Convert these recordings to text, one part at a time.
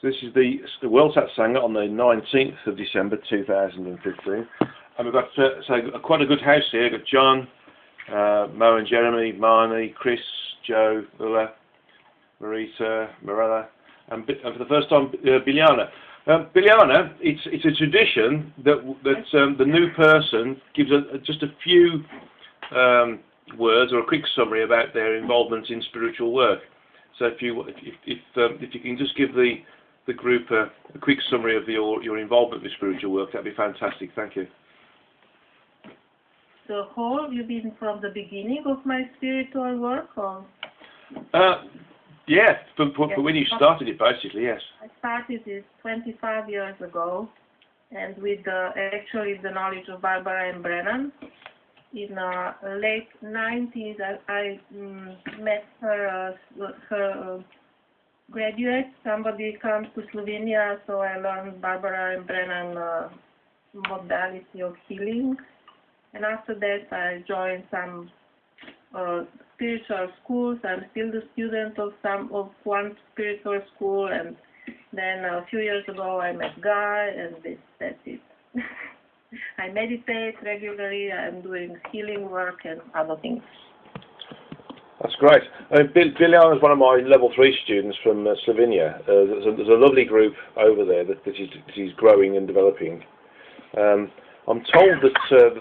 So this is the World Satsanga on the 19th of December 2015, and we've got quite a good house here. We've got John, Mo and Jeremy, Marnie, Chris, Joe, Ulla, Marita, Morella, and for the first time, Biljana. Biljana, it's a tradition that the new person gives just a few words or a quick summary about their involvement in spiritual work. So if you can just give the group a quick summary of your involvement with spiritual work, that'd be fantastic. Thank you. So, whole, you mean from the beginning of my spiritual work, or? Yeah, for when you started it, basically, yes. I started it 25 years ago, and with actually the knowledge of Barbara and Brennan. In late 90s, I met her graduate. Somebody comes to Slovenia, so I learned Barbara and Brennan modality of healing. And after that, I joined some spiritual schools. I'm still the student of one spiritual school, and then a few years ago I met Guy, and that's it. I meditate regularly. I'm doing healing work and other things. That's great. Biljana is one of my level 3 students from Slovenia. There's a lovely group over there that is growing and developing. I'm told that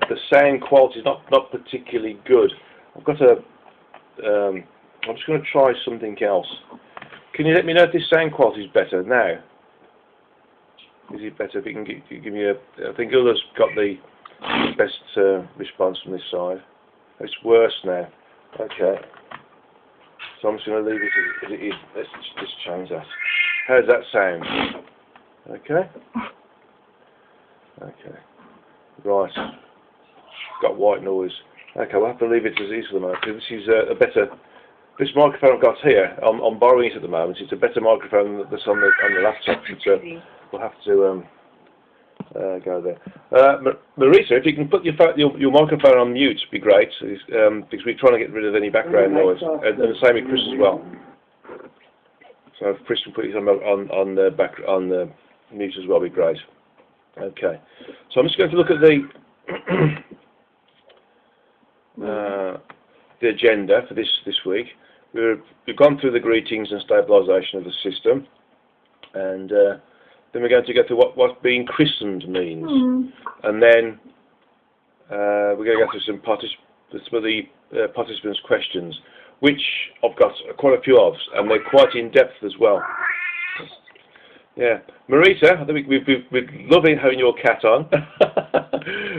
the sound quality is not particularly good. I'm just going to try something else. Can you let me know if this sound quality is better now? Is it better if you can give me I think Ulla's got the best response from this side. It's worse now. Okay. So I'm just going to leave it as it is. Let's just change that. How does that sound? Okay. Okay. Right. Got white noise. Okay, we'll have to leave it as it is for the moment, because this is a better. This microphone I've got here, I'm borrowing it at the moment. It's a better microphone that's on the laptop. We'll have to go there. Marita, if you can put your microphone on mute, it'd be great, because we're trying to get rid of any background noise, and the same with Chris as well. So if Chris can put his on the mute as well, it'd be great. Okay. So I'm just going to look at the agenda for this week. We've gone through the greetings and stabilisation of the system, and then we're going to go through what being christened means, and then we're going to go through some of the participants' questions, which I've got quite a few of, and they're quite in depth as well. Yeah, Marita, I think we're loving having your cat on.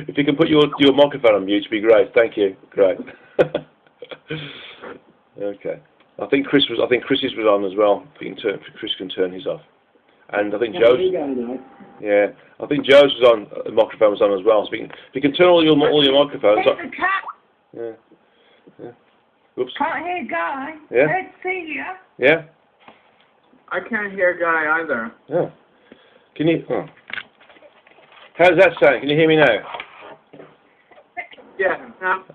If you can put your microphone on mute, it'd be great. Thank you. Great. Okay. I think Chris's was on as well. Chris can turn his off. And I think Joe's. Yeah, I think Joe's was on. The microphone was on as well. So if you can turn all your microphones off. Yeah. Yeah. Oops. Can't hear Guy. Yeah. Can't see you. Yeah. I can't hear Guy either. Yeah. Can you? Oh. How's that sound? Can you hear me now? Yeah.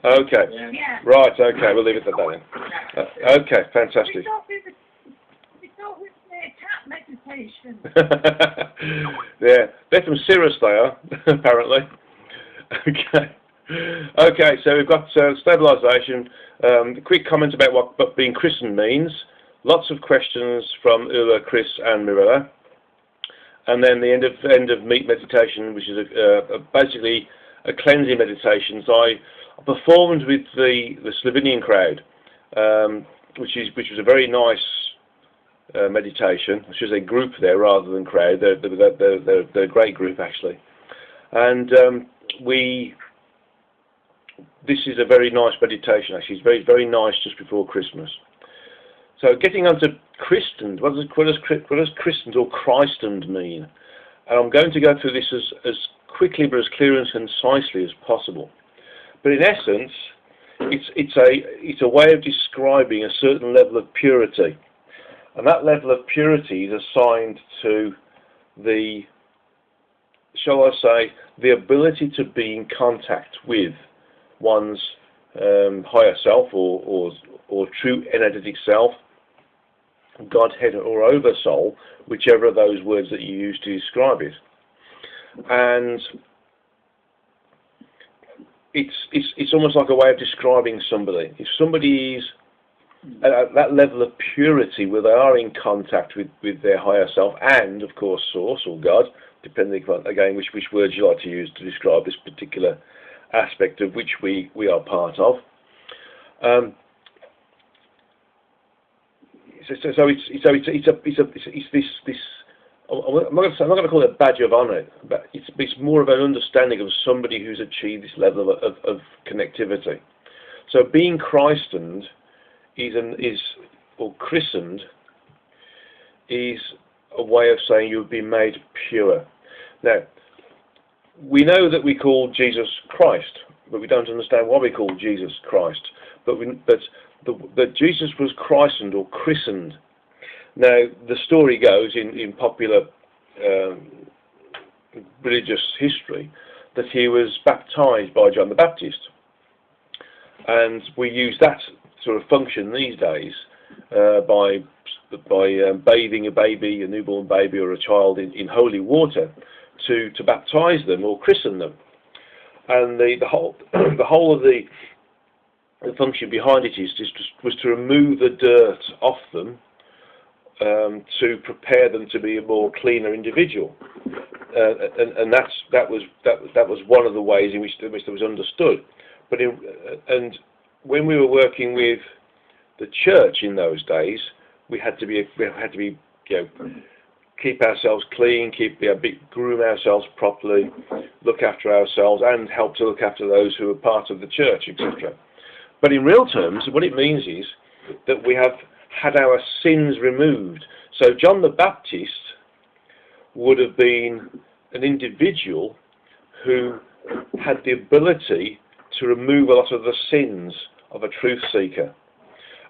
Okay. Yeah. Right. Okay. We'll leave it at that then. Okay. Fantastic. We thought we'd say cat meditation. Yeah. They're from Cirrus, they are, apparently. Okay. Okay. So we've got stabilisation. A quick comment about what being christened means. Lots of questions from Ulla, Chris, and Mirella, and then the end of meat meditation, which is basically a cleansing meditation. So I performed with the Slovenian crowd, which was a very nice meditation. I should say group there rather than crowd. They're a great group actually, and this is a very nice meditation actually. It's very very nice just before Christmas. So getting on to christened, what does christened or christened mean? And I'm going to go through this as quickly but as clear and concisely as possible. But in essence, it's a way of describing a certain level of purity, and that level of purity is assigned to the, shall I say, the ability to be in contact with one's higher self or true energetic self, Godhead or over soul, whichever of those words that you use to describe it. And it's almost like a way of describing somebody. If somebody is at that level of purity where they are in contact with their higher self and, of course, Source or God, depending upon, again, which words you like to use to describe this particular aspect of which we are part of. So it's this. I'm not going to call it a badge of honour, but it's more of an understanding of somebody who's achieved this level of connectivity. So being Christened or christened is a way of saying you've been made pure. Now, we know that we call Jesus Christ, but we don't understand why we call Jesus Christ. But Jesus was christened or christened. Now, the story goes in popular religious history that he was baptized by John the Baptist. And we use that sort of function these days by bathing a newborn baby or a child in holy water to baptize them or christen them. And the whole of the function behind it was to remove the dirt off them, to prepare them to be a more cleaner individual, and that was one of the ways in which that was understood. But when we were working with the church in those days, we had to be keep ourselves clean, groom ourselves properly, look after ourselves, and help to look after those who are part of the church, etc. But in real terms, what it means is that we have had our sins removed. So John the Baptist would have been an individual who had the ability to remove a lot of the sins of a truth seeker.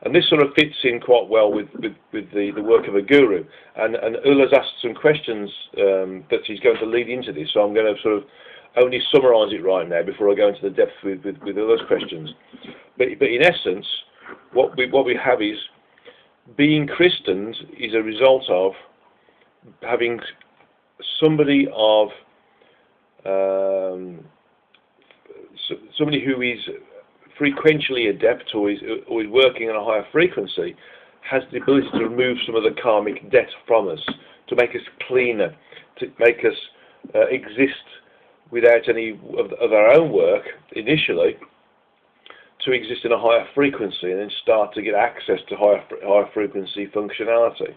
And this sort of fits in quite well with the work of a guru. And Ula's asked some questions that he's going to lead into this, so I'm going to sort of only summarise it right now before I go into the depth with Ula's questions. But in essence, what we have is being christened is a result of having somebody who is frequently adept or is working on a higher frequency, has the ability to remove some of the karmic debt from us, to make us cleaner, to make us exist without any of our own work initially, to exist in a higher frequency and then start to get access to higher frequency functionality.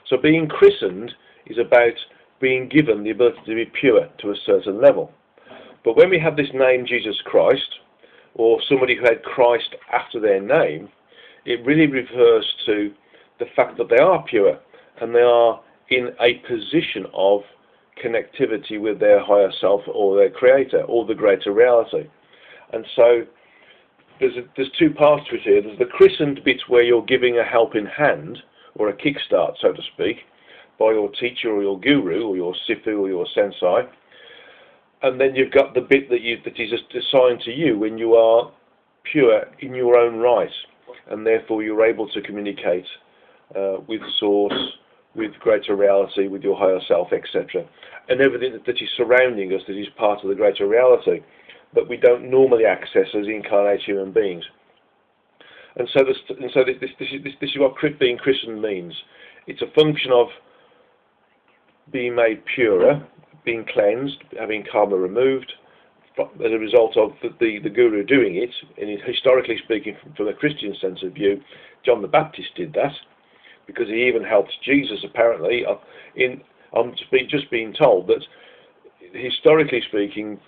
So being christened is about being given the ability to be pure to a certain level. But when we have this name Jesus Christ, or somebody who had Christ after their name, it really refers to the fact that they are pure and they are in a position of connectivity with their higher self or their creator or the greater reality. And so there's two parts to it here. There's the christened bit where you're giving a helping hand or a kickstart, so to speak, by your teacher or your guru or your sifu or your sensei. And then you've got the bit that is assigned to you when you are pure in your own right, and therefore you're able to communicate with Source, with greater reality, with your higher self, etc. And everything that is surrounding us that is part of the greater reality that we don't normally access as incarnate human beings. And so this is what being Christian means. It's a function of being made purer, being cleansed, having karma removed, as a result of the guru doing it. And historically speaking, from a Christian sense of view, John the Baptist did that, because he even helped Jesus apparently. I'm just being told that historically speaking,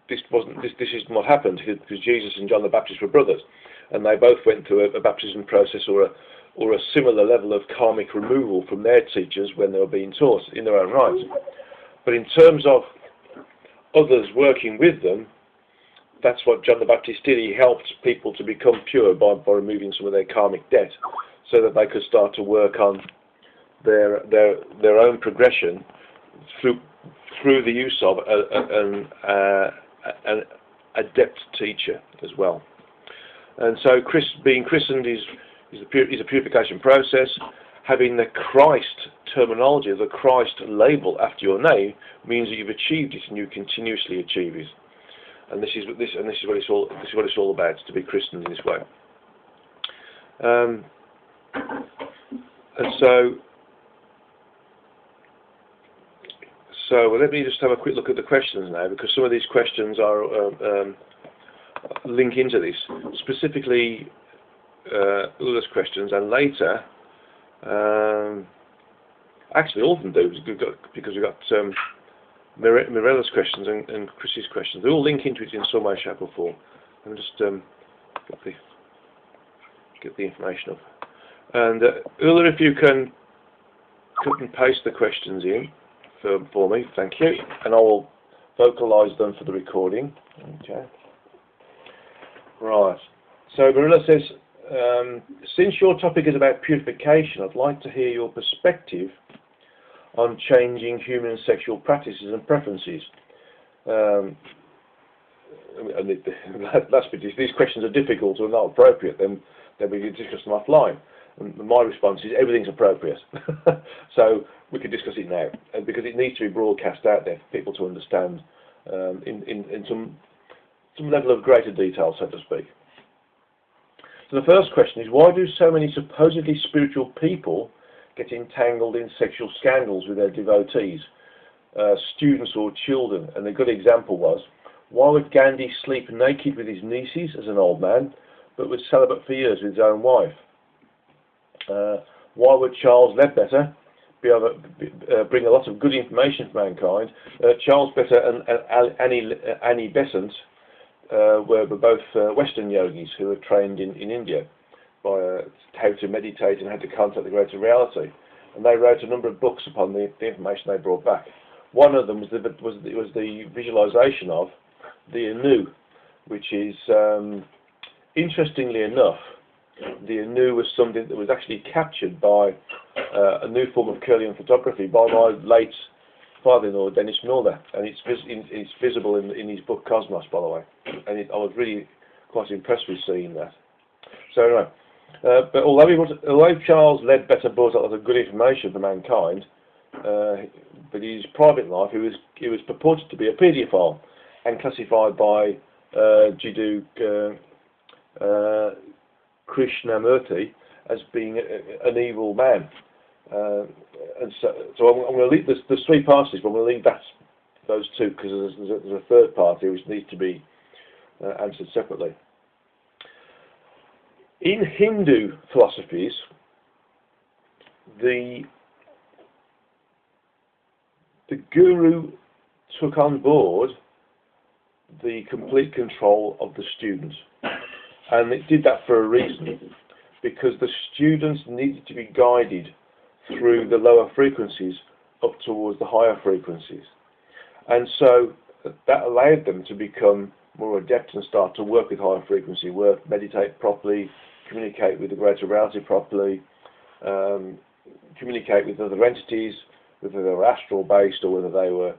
this isn't what happened, because Jesus and John the Baptist were brothers, and they both went through a baptism process or a similar level of karmic removal from their teachers when they were being taught in their own right. But in terms of others working with them, that's what John the Baptist did. He helped people to become pure by removing some of their karmic debt, so that they could start to work on their own progression through the use of an adept teacher as well. And so being christened is a purification process. having the Christ terminology, the Christ label after your name, means that you've achieved it and you continuously achieve it. And this is what it's all about, to be christened in this way. And so let me just have a quick look at the questions now, because some of these questions are link into this, specifically Ula's questions, and later, actually all of them do, because we've got Mirella's questions and Chrissy's questions. They all link into it in some way, shape or form. Let me just get the information up. And Ula, if you can cut and paste the questions in for me, thank you, and I will vocalise them for the recording. Okay. Right. So Marilla says, since your topic is about purification, I'd like to hear your perspective on changing human sexual practices and preferences. And last bit is, these questions are difficult or not appropriate, then we can discuss them offline. And my response is everything's appropriate. So we can discuss it now, because it needs to be broadcast out there for people to understand in some level of greater detail, so to speak. So the first question is, why do so many supposedly spiritual people get entangled in sexual scandals with their devotees, students or children? And a good example was, why would Gandhi sleep naked with his nieces as an old man, but was celibate for years with his own wife? Why would Charles Ledbetter bring a lot of good information for mankind? Charles Ledbetter and Annie Besant were both Western yogis who were trained in India by how to meditate and how to contact the greater reality. And they wrote a number of books upon the information they brought back. One of them was the visualization of the Anu, which is, interestingly enough, the Anu was something that was actually captured by a new form of Kirlian photography by my late father-in-law, Dennis Milner, and it's visible in his book Cosmos, by the way. And I was really quite impressed with seeing that. So anyway, but although Charles Ledbetter brought out a lot of good information for mankind, but in his private life he was purported to be a paedophile and classified by Jiddu Krishnamurti as being an evil man. And so I'm going to leave there's three parties, but I'm going to leave those two, because there's a third party which needs to be answered separately. In Hindu philosophies, the guru took on board the complete control of the student, and it did that for a reason, because the students needed to be guided through the lower frequencies up towards the higher frequencies, and so that allowed them to become more adept and start to work with higher frequency work, meditate properly, communicate with the greater reality properly, communicate with other entities, whether they were astral based or whether they were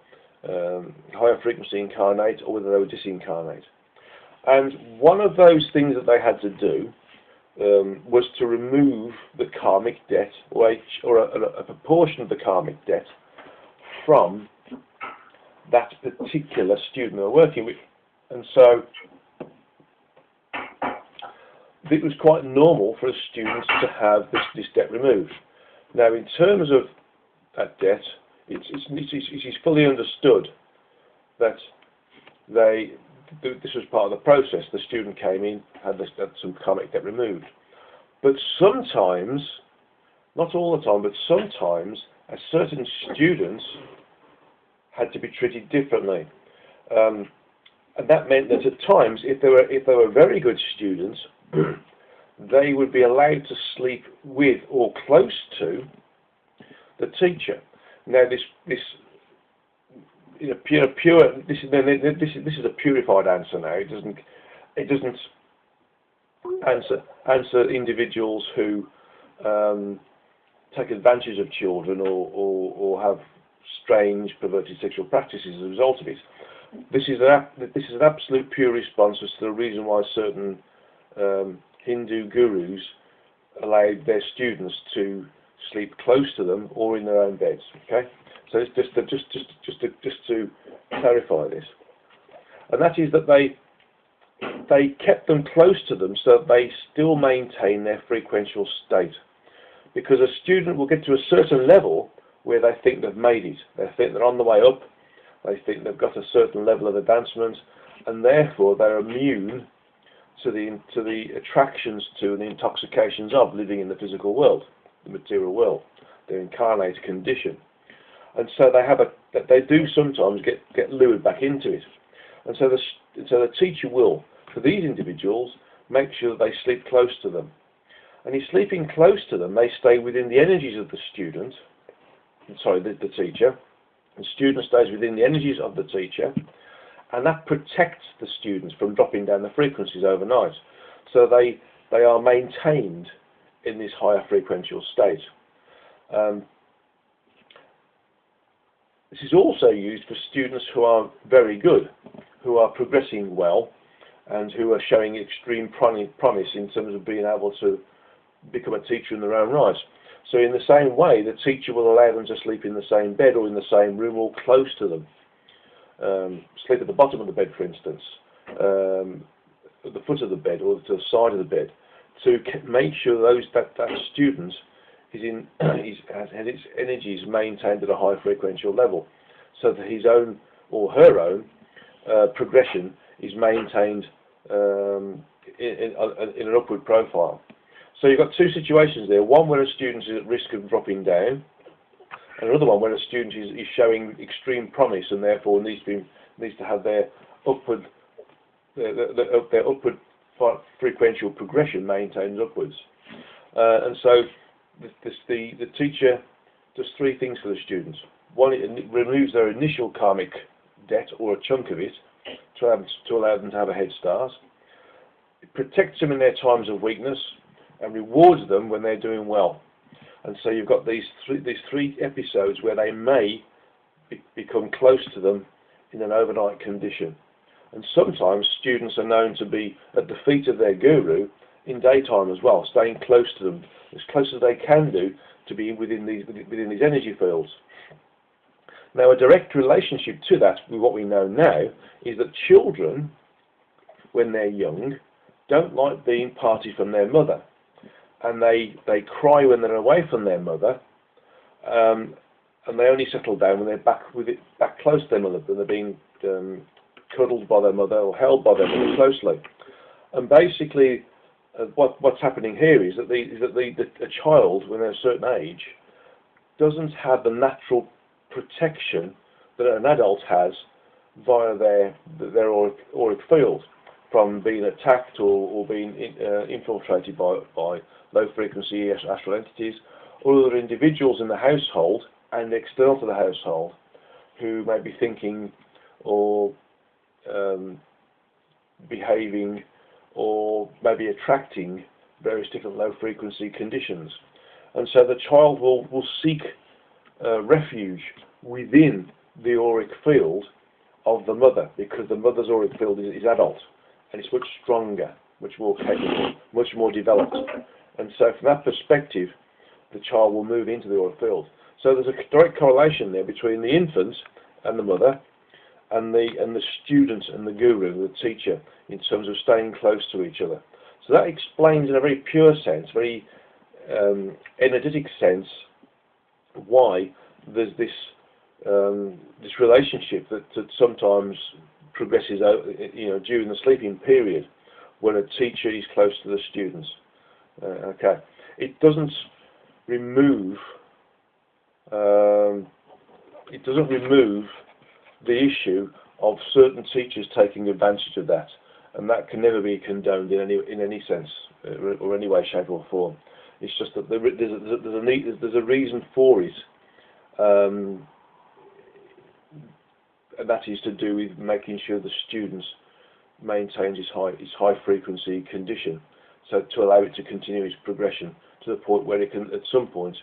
higher frequency incarnate or whether they were disincarnate. And one of those things that they had to do was to remove the karmic debt, or a proportion of the karmic debt from that particular student they were working with. And so it was quite normal for a student to have this debt removed. Now, in terms of that debt, it is fully understood that this was part of the process. The student came in, had some karmic debt removed. But sometimes, not all the time, but sometimes, certain students had to be treated differently. And that meant that at times, if they were very good students, they would be allowed to sleep with or close to the teacher. Now, this is a purified answer. Now, it doesn't answer individuals who take advantage of children or have strange perverted sexual practices as a result of it. This is an absolute pure response as to the reason why certain Hindu gurus allowed their students to sleep close to them or in their own beds. Okay, so it's just to clarify this, and that is that they kept them close to them so that they still maintain their frequential state, because a student will get to a certain level where they think they've made it, they think they're on the way up, they think they've got a certain level of advancement, and therefore they're immune to the attractions to and the intoxications of living in the physical world, the material world, their incarnate condition. And so they do sometimes get lured back into it. And so the teacher will, for these individuals, make sure that they sleep close to them. And in sleeping close to them, they stay within the energies of the student, the teacher. The student stays within the energies of the teacher, and that protects the students from dropping down the frequencies overnight. So they are maintained in this higher frequential state. This is also used for students who are very good, who are progressing well, and who are showing extreme promise in terms of being able to become a teacher in their own right. So in the same way, the teacher will allow them to sleep in the same bed or in the same room or close to them. Sleep at the bottom of the bed, for instance, at the foot of the bed or to the side of the bed, to make sure that student has its energies maintained at a high frequential level, so that his own or her own progression is maintained in an upward profile. So you've got two situations there: one where a student is at risk of dropping down, and another one where a student is showing extreme promise and therefore needs to have their upward frequential progression maintained upwards. And so the teacher does three things for the students. One, it removes their initial karmic debt or a chunk of it to allow them to have a head start. It protects them in their times of weakness and rewards them when they're doing well. And so you've got these three episodes where they may become close to them in an overnight condition. And sometimes students are known to be at the feet of their guru in daytime as well, staying close to them, as close as they can do to be within these energy fields. Now, a direct relationship to that, with what we know now, is that children, when they're young, don't like being parted from their mother. And they cry when they're away from their mother, and they only settle down when they're back close to their mother, when they're being cuddled by their mother or held by their mother closely. And basically, what's happening here is that a child, when they're a certain age, doesn't have the natural protection that an adult has via their auric field, from being attacked or being infiltrated by low-frequency astral entities or other individuals in the household and external to the household who may be thinking or behaving or maybe attracting various different low-frequency conditions. And so the child will seek refuge within the auric field of the mother, because the mother's auric field is adult, and it's much stronger, much more capable, much more developed. And so from that perspective, the child will move into the auric field. So there's a direct correlation there between the infant and the mother, and the student and the guru, the teacher, in terms of staying close to each other. So that explains in a very pure sense, very energetic sense, why there's this relationship that sometimes progresses out, during the sleeping period, when a teacher is close to the students. Okay, it doesn't remove the issue of certain teachers taking advantage of that, and that can never be condoned in any sense or any way, shape, or form. It's just that there's a reason for it, and that is to do with making sure the students maintains his high frequency condition, so to allow it to continue its progression to the point where it can at some point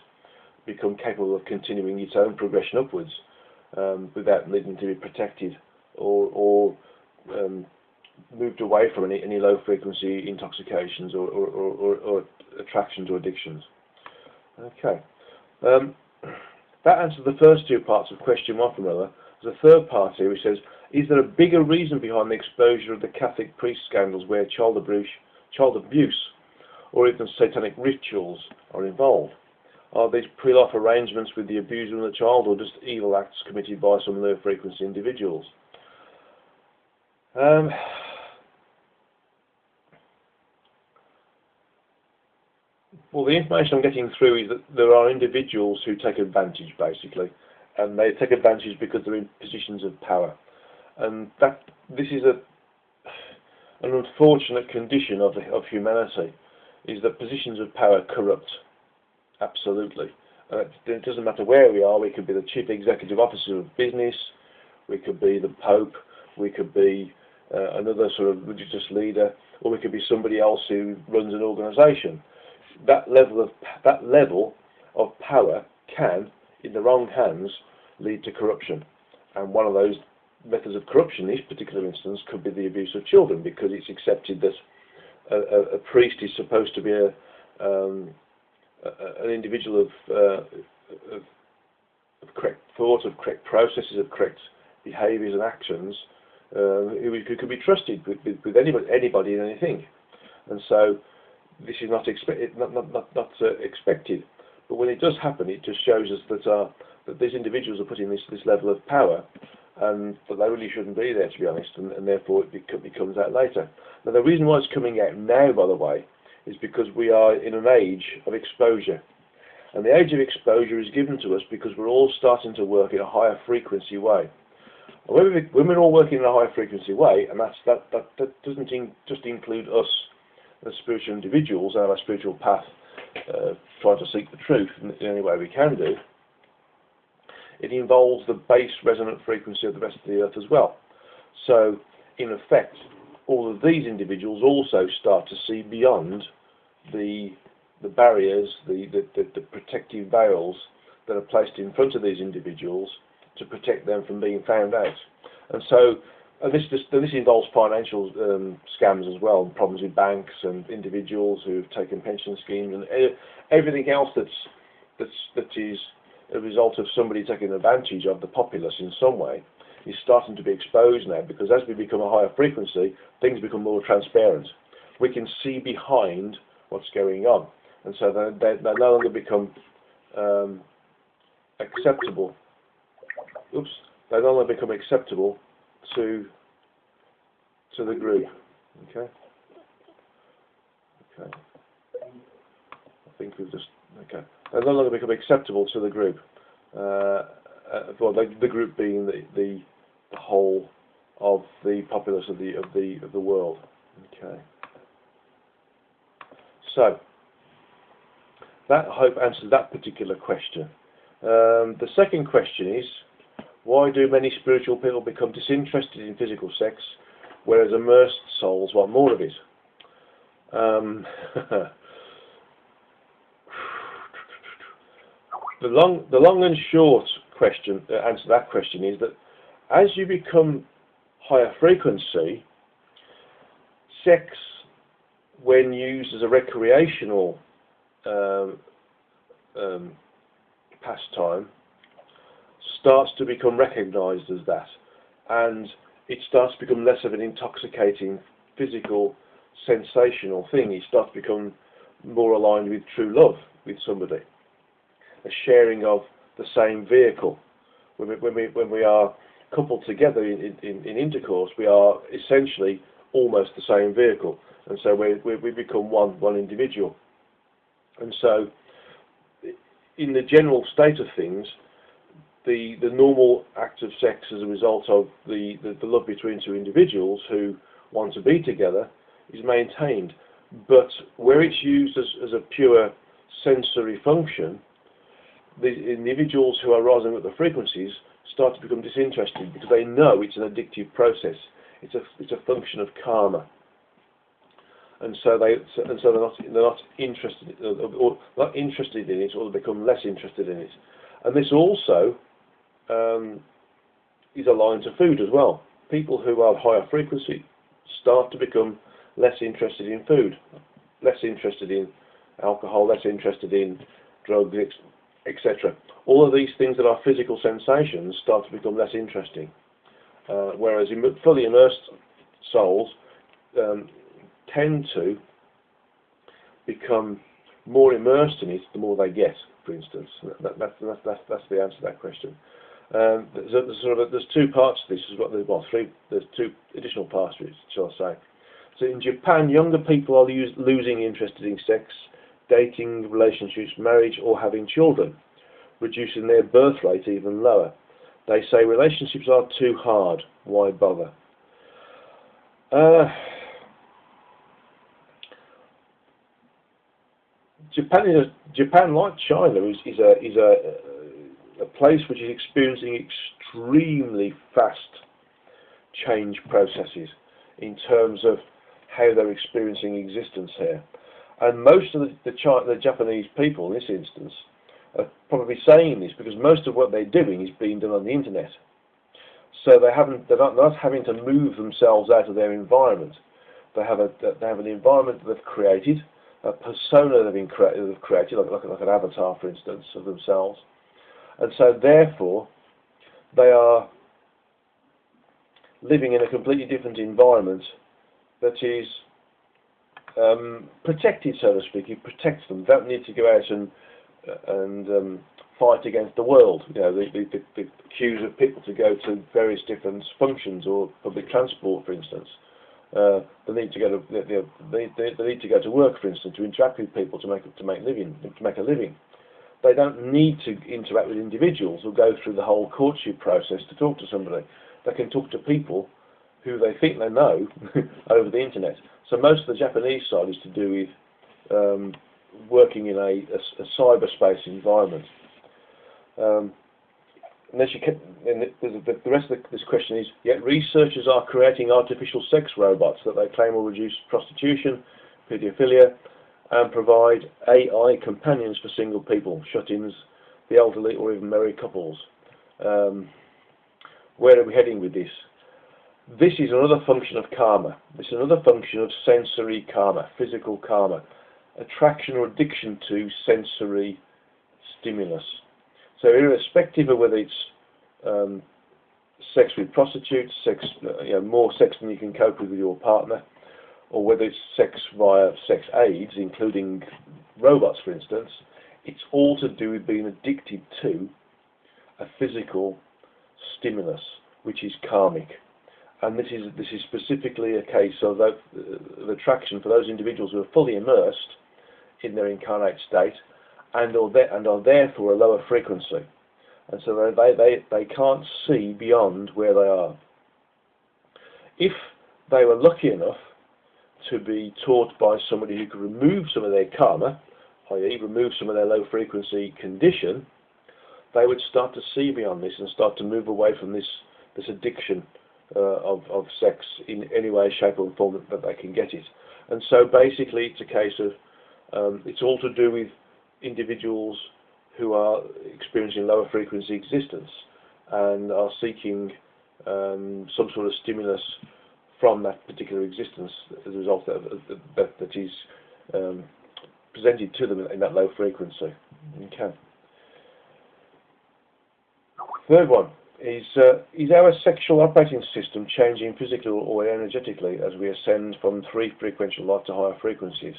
become capable of continuing its own progression upwards, without needing to be protected or moved away from any low frequency intoxications or attractions or addictions. Okay, Um, that answers the first two parts of question 1 from Ella. There's a third part here which says, is there a bigger reason behind the exposure of the Catholic priest scandals where child abuse or even satanic rituals are involved? Are these pre-life arrangements with the abuser and the child, or just evil acts committed by some low-frequency individuals? Well, the information I'm getting through is that there are individuals who take advantage, basically, and they take advantage because they're in positions of power, and this is an unfortunate condition of humanity, is that positions of power corrupt, absolutely. It doesn't matter where we are. We could be the chief executive officer of business, we could be the Pope, we could be another sort of religious leader, or we could be somebody else who runs an organisation. That level of power can, in the wrong hands, lead to corruption. And one of those methods of corruption in this particular instance could be the abuse of children, because it's accepted that a priest is supposed to be an individual of correct thought, of correct processes, of correct behaviours and actions, who could be trusted with anybody and anything. And so this is not expected. But when it does happen, it just shows us that these individuals are putting this level of power, and that they really shouldn't be there, to be honest, and therefore it comes out later. Now, the reason why it's coming out now, by the way, is because we are in an age of exposure. And the age of exposure is given to us because we're all starting to work in a higher frequency way. And when we're all working in a higher frequency way, and that doesn't just include us as spiritual individuals and our spiritual path, trying to seek the truth in any way we can do, it involves the base resonant frequency of the rest of the earth as well. So, in effect, all of these individuals also start to see beyond the barriers, the protective veils that are placed in front of these individuals to protect them from being found out. And so, this involves financial scams as well, and problems with banks and individuals who've taken pension schemes and everything else that is a result of somebody taking advantage of the populace in some way is starting to be exposed now, because as we become a higher frequency, things become more transparent. We can see behind what's going on, and so they no longer become acceptable. They no longer become acceptable to the group. Okay. I think we've just They no longer become acceptable to the group. Well, the group being the whole of the populace of the world. Okay. So that, I hope, answers that particular question. The second question is, why do many spiritual people become disinterested in physical sex, whereas immersed souls want more of it? The long and short answer to that question is that as you become higher frequency, sex, when used as a recreational pastime, starts to become recognised as that, and it starts to become less of an intoxicating physical sensational thing. It starts to become more aligned with true love with somebody, a sharing of the same vehicle. When we are coupled together in intercourse, we are essentially almost the same vehicle, and so we become one individual. And so, in the general state of things, the normal act of sex as a result of the love between two individuals who want to be together is maintained. But where it's used as a pure sensory function, the individuals who are rising up the frequencies start to become disinterested, because they know it's an addictive process. It's a function of karma, and so they're not interested, or not interested in it, or they become less interested in it. And this also is aligned to food as well. People who are higher frequency start to become less interested in food, less interested in alcohol, less interested in drugs, etc. All of these things that are physical sensations start to become less interesting, whereas fully immersed souls tend to become more immersed in it the more they get. For instance, that's the answer to that question. There's two parts to this. There's two additional parts to it, shall I say. So in Japan, younger people are losing interest in sex, dating, relationships, marriage, or having children, reducing their birth rate even lower. They say relationships are too hard. Why bother? Japan, like China, is a place which is experiencing extremely fast change processes in terms of how they're experiencing existence here. And most of the Japanese people, in this instance, are probably saying this because most of what they're doing is being done on the internet. So they're not having to move themselves out of their environment. They have an environment that they've created, a persona they've created, like an avatar, for instance, of themselves. And so therefore, they are living in a completely different environment that is protected, so to speak. It protects them. They don't need to go out and fight against the world. You know, the queues of people to go to various different functions or public transport, for instance. They need to go to work, for instance, to interact with people to make a living. They don't need to interact with individuals or go through the whole courtship process to talk to somebody. They can talk to people who they think they know over the internet. So most of the Japanese side is to do with working in a cyberspace environment. And the rest of this question is, yet researchers are creating artificial sex robots that they claim will reduce prostitution, paedophilia, and provide AI companions for single people, shut-ins, the elderly, or even married couples. Where are we heading with this? This is another function of karma. This is another function of sensory karma, physical karma, attraction or addiction to sensory stimulus. So irrespective of whether it's sex with prostitutes, more sex than you can cope with your partner, or whether it's sex via sex aids, including robots, for instance, it's all to do with being addicted to a physical stimulus, which is karmic. And this is specifically a case of attraction for those individuals who are fully immersed in their incarnate state and are therefore a lower frequency. And so they can't see beyond where they are. If they were lucky enough to be taught by somebody who could remove some of their karma, i.e. remove some of their low frequency condition, they would start to see beyond this and start to move away from this addiction of sex in any way, shape or form that they can get it. And so basically it's a case of, it's all to do with individuals who are experiencing lower frequency existence and are seeking some sort of stimulus from that particular existence as a result that is presented to them in that low frequency. Okay. Third one is our sexual operating system changing physically or energetically as we ascend from 3 frequential life to higher frequencies?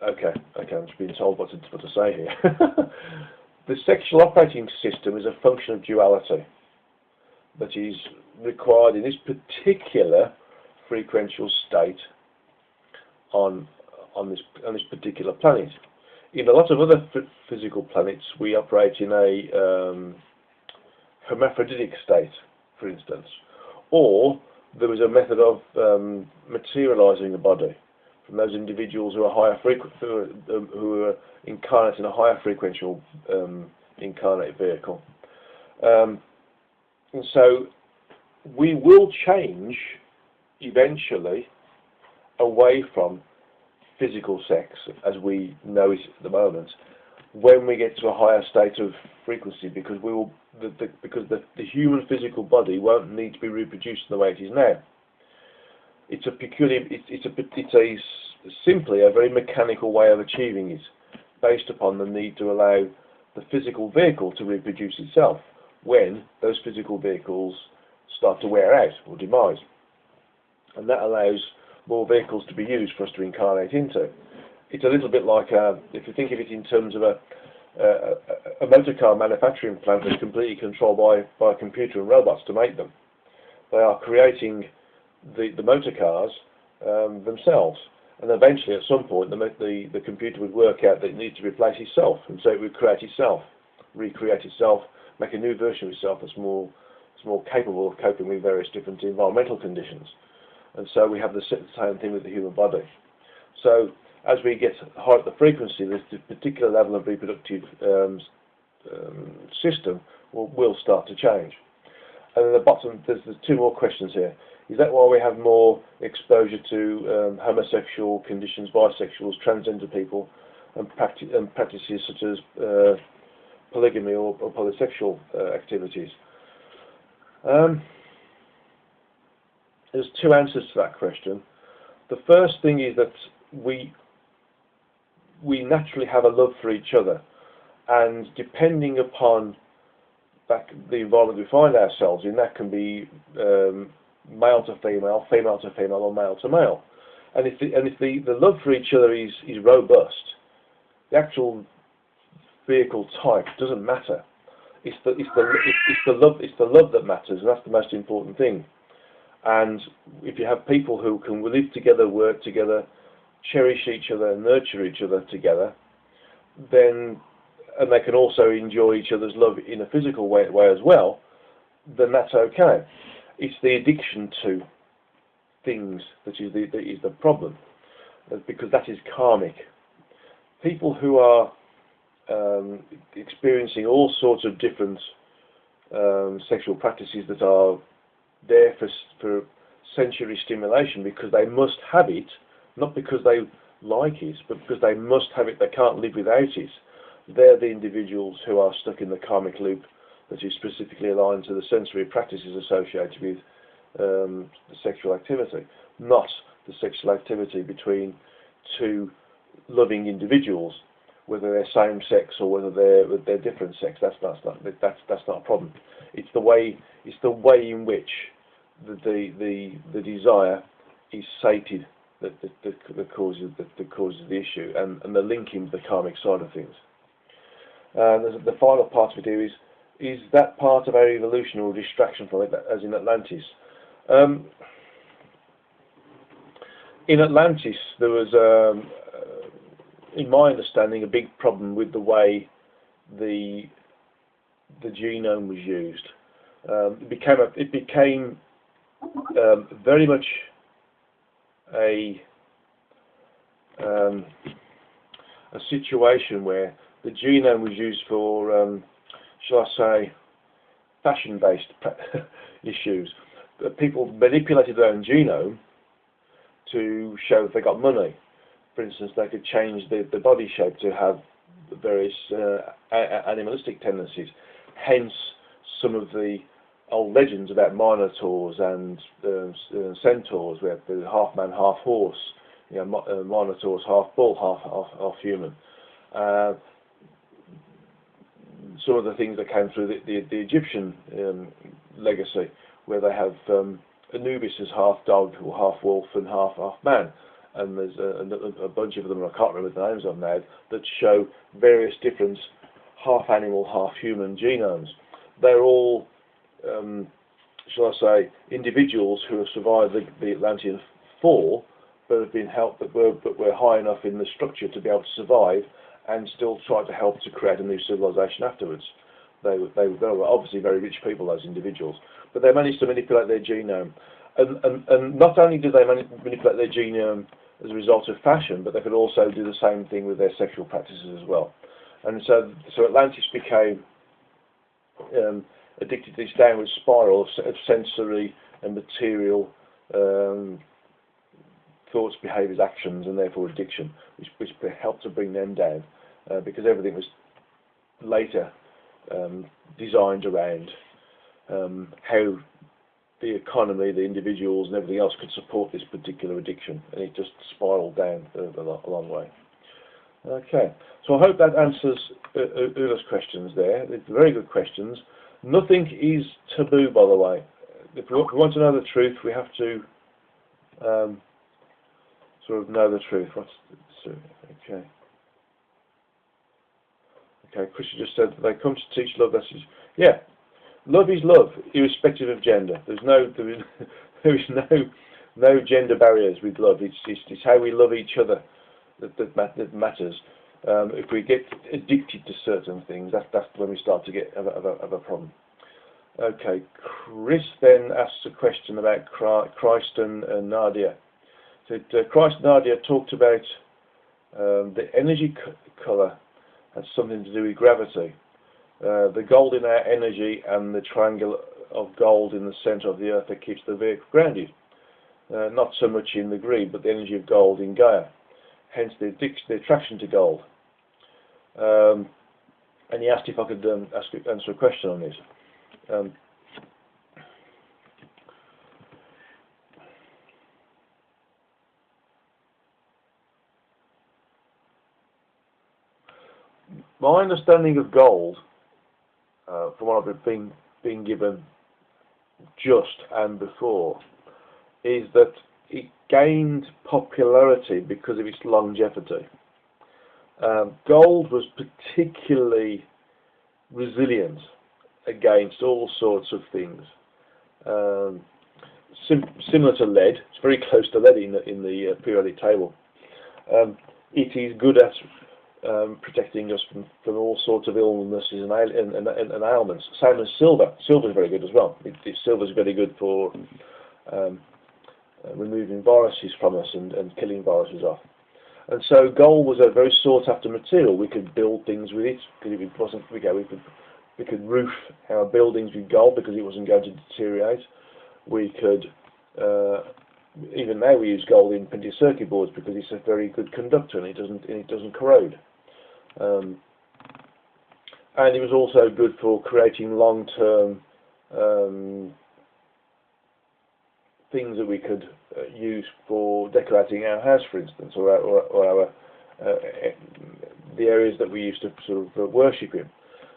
Okay, I'm just being told what to say here. The sexual operating system is a function of duality that is required in this particular frequential state on this particular planet. In a lot of other physical planets, we operate in a hermaphroditic state, for instance, or there is a method of materializing the body from those individuals who are who are incarnate in a higher frequential incarnate vehicle. And so we will change eventually away from physical sex as we know it at the moment when we get to a higher state of frequency, because the human physical body won't need to be reproduced the way it is now. It's simply a very mechanical way of achieving it, based upon the need to allow the physical vehicle to reproduce itself when those physical vehicles start to wear out or demise. And that allows more vehicles to be used for us to incarnate into. It's a little bit like, if you think of it in terms of a motor car manufacturing plant that's completely controlled by a computer and robots to make them. They are creating the motor cars themselves, and eventually at some point the computer would work out that it needs to replace itself, and so it would create itself, recreate itself, make a new version of itself that's more capable of coping with various different environmental conditions. And so we have the same thing with the human body. So as we get higher up the frequency, this particular level of reproductive system will start to change. And at the bottom, there's two more questions here. Is that why we have more exposure to homosexual conditions, bisexuals, transgender people, and practices such as polygamy or polysexual activities? There's two answers to that question. The first thing is that we naturally have a love for each other, and depending upon the environment we find ourselves in, that can be male to female, female to female, or male to male. And if the love for each other is robust, the actual vehicle type doesn't matter. It's the love that matters, and that's the most important thing. And if you have people who can live together, work together, cherish each other, nurture each other together, and they can also enjoy each other's love in a physical way as well, then that's okay. It's the addiction to things that is the problem, because that is karmic. People who are experiencing all sorts of different sexual practices that are there for sensory stimulation because they must have it, not because they like it, but because they must have it, they can't live without it. They're the individuals who are stuck in the karmic loop that is specifically aligned to the sensory practices associated with the sexual activity, not the sexual activity between two loving individuals, whether they're same sex or whether they're different sex. That's not a problem. It's the way in which the desire is sated that causes the issue, and the linking to the karmic side of things. The final part of it is that part of our evolution or distraction from it, as in Atlantis. In Atlantis, there was, in my understanding, a big problem with the way the genome was used. It became very much a situation where the genome was used for, shall I say, fashion-based issues. People manipulated their own genome to show that they got money. For instance, they could change the body shape to have various animalistic tendencies. Hence, some of the old legends about minotaurs and centaurs, where they're half man, half horse. You know, minotaurs half bull, half human. Some of the things that came through the Egyptian legacy, where they have Anubis as half dog or half wolf and half man. And there's a bunch of them, I can't remember the names of now, that show various different half animal, half human genomes. They're all, shall I say, individuals who have survived the Atlantean fall, but have been helped, but were high enough in the structure to be able to survive and still try to help to create a new civilization afterwards. They were obviously very rich people, those individuals, but they managed to manipulate their genome. And not only did they manipulate their genome as a result of fashion, but they could also do the same thing with their sexual practices as well. And so Atlantis became addicted to this downward spiral of sensory and material thoughts, behaviours, actions, and therefore addiction, which helped to bring them down, because everything was later designed around how the economy, the individuals and everything else could support this particular addiction, and it just spiraled down a long way. Okay, so I hope that answers Ula's questions there. They're very good questions. Nothing is taboo, by the way. If we want to know the truth, we have to sort of know the truth. Okay. Okay, Chris just said they come to teach love. Yeah, love is love, irrespective of gender. There is no gender barriers with love. It's how we love each other that matters. If we get addicted to certain things, that's when we start to get a problem. Okay, Chris then asks a question about Christ and Nadia. So Christ and Nadia talked about the energy colour has something to do with gravity. The gold in our energy and the triangle of gold in the centre of the earth that keeps the vehicle grounded. Not so much in the greed, but the energy of gold in Gaia. Hence the attraction to gold. And he asked if I could answer a question on this. My understanding of gold, from what I've been given just and before, is that it gained popularity because of its longevity. Gold was particularly resilient against all sorts of things. Similar to lead, it's very close to lead in the periodic table. It is good at protecting us from all sorts of illnesses and ailments. Same as silver. Silver is very good as well. Silver is very good for removing viruses from us and killing viruses off. And so gold was a very sought after material. We could build things with it because it wasn't. We could roof our buildings with gold because it wasn't going to deteriorate. We could even now we use gold in printed circuit boards because it's a very good conductor and it doesn't corrode. And it was also good for creating long-term things that we could use for decorating our house, for instance, or our the areas that we used to sort of worship in.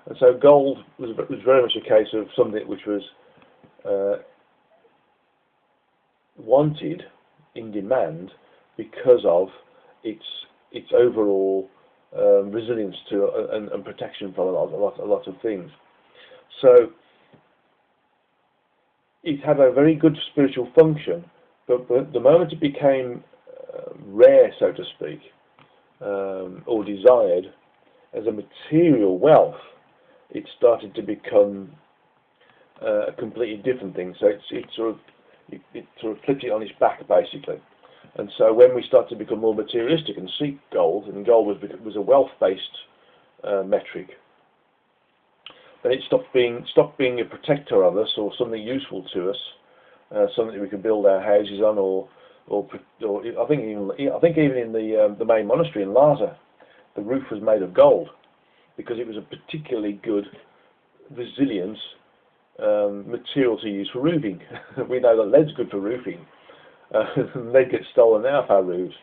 And so gold was very much a case of something which was wanted, in demand, because of its overall resilience to and protection from a lot of things. So it had a very good spiritual function, but the moment it became rare, so to speak, or desired as a material wealth, it started to become a completely different thing. So it sort of flipped it on its back, basically. And so when we start to become more materialistic and seek gold, and gold was a wealth-based metric, then it stopped being a protector of us or something useful to us, something that we could build our houses on, or I think even in the main monastery in Lhasa, the roof was made of gold because it was a particularly good, resilient material to use for roofing. We know that lead's good for roofing. Lead gets stolen out of our roofs.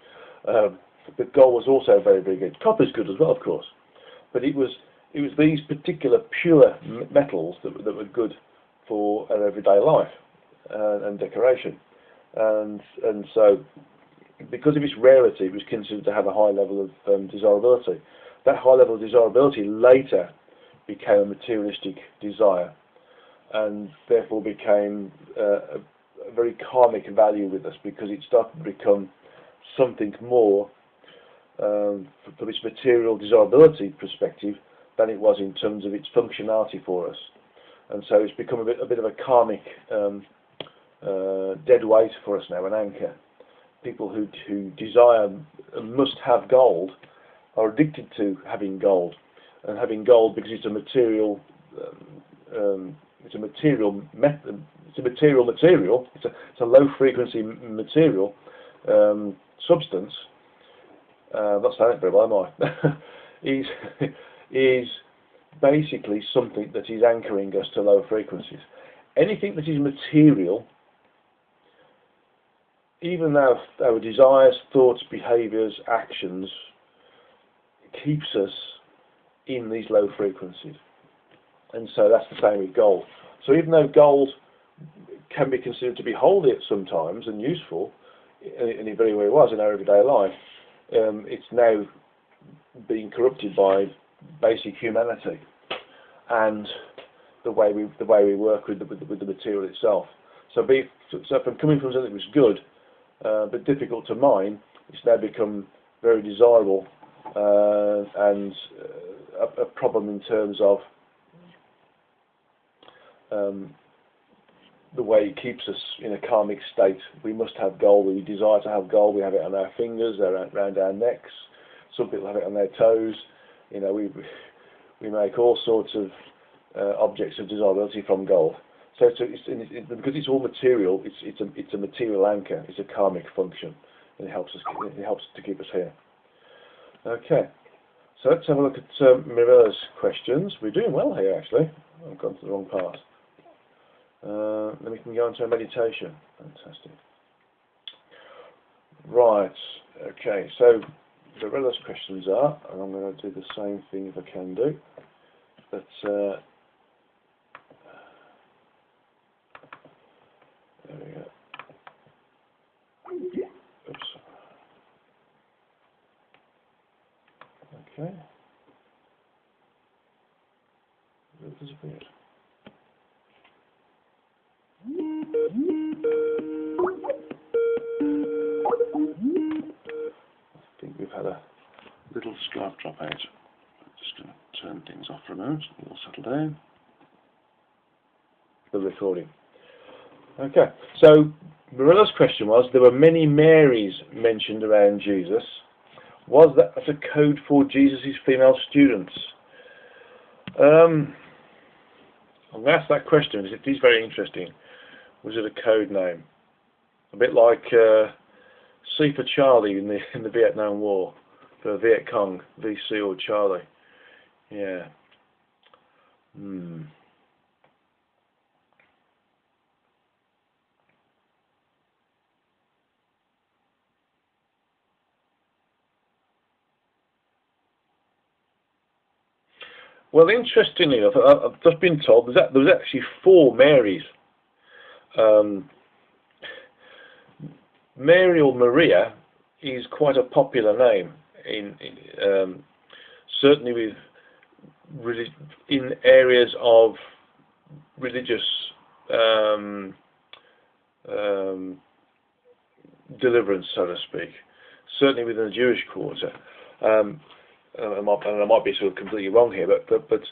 But gold was also very, very good. Copper's good as well, of course. But it was these particular pure metals that were good for our everyday life and decoration. And so, because of its rarity, it was considered to have a high level of desirability. That high level of desirability later became a materialistic desire, and therefore became a very karmic value with us, because it started to become something more from its material desirability perspective than it was in terms of its functionality for us. And so it's become a bit of a karmic dead weight for us now, an anchor. People who desire and must have gold are addicted to having gold, and having gold because it's a material. It's a material material. It's a low frequency material substance. I'm not saying it very well, am I? is basically something that is anchoring us to low frequencies. Anything that is material, even our desires, thoughts, behaviours, actions, keeps us in these low frequencies. And so that's the same with gold. So even though gold can be considered to be holy at some times and useful, and it very well was in our everyday life, it's now being corrupted by basic humanity and the way we work with the material itself. So from coming from something that was good but difficult to mine, it's now become very desirable and a problem in terms of the way it keeps us in a karmic state. We must have gold. We desire to have gold. We have it on our fingers, around our necks. Some people have it on their toes. You know, we make all sorts of objects of desirability from gold. So because it's all material, it's a material anchor. It's a karmic function, and it helps to keep us here. Okay, so let's have a look at Marilla's questions. We're doing well here, actually. I've gone to the wrong part. Then we can go into a meditation. Fantastic. Right. Okay. So Marilla's questions are, and I'm going to do the same thing if I can do. But there we go. Oops. Okay. It disappeared. I think we've had a little Skype drop out. I'm just going to turn things off for a moment. We'll settle down. The recording. Okay, so Marilla's question was, there were many Marys mentioned around Jesus. Was that as a code for Jesus' female students? I'm going to ask that question because it is very interesting. Was it a code name? A bit like C for Charlie in the Vietnam War, for Viet Cong, VC or Charlie. Yeah. Well, interestingly enough, I've just been told there was actually 4 Marys. Mary or Maria is quite a popular name certainly in areas of religious deliverance, so to speak. Certainly within the Jewish quarter. And I might be sort of completely wrong here, but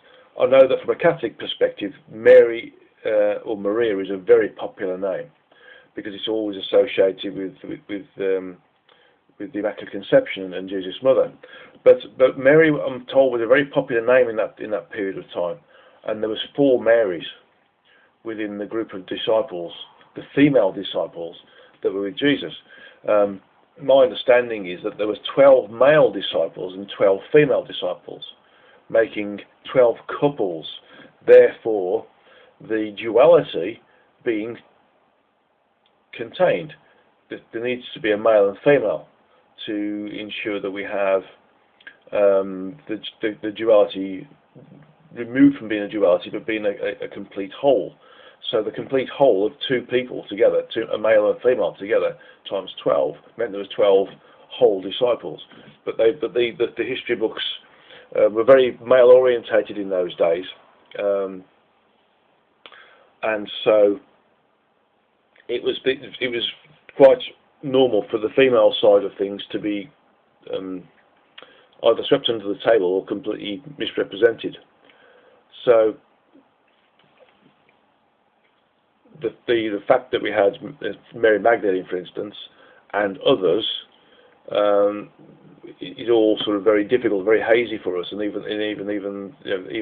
I know that from a Catholic perspective, Mary or Maria is a very popular name because it's always associated with the Immaculate Conception and Jesus' mother. But Mary, I'm told, was a very popular name in that period of time, and there was 4 Marys within the group of disciples, the female disciples that were with Jesus. My understanding is that there was 12 male disciples and 12 female disciples, making 12 couples. Therefore, the duality being contained. There needs to be a male and female to ensure that we have the duality removed from being a duality, but being a complete whole. So the complete whole of 2 people together, a male and female together, times 12, meant there was 12 whole disciples. But the history books were very male orientated in those days, and so it was quite normal for the female side of things to be either swept under the table or completely misrepresented. So the fact that we had Mary Magdalene, for instance, and others, is all sort of very difficult, very hazy for us, and even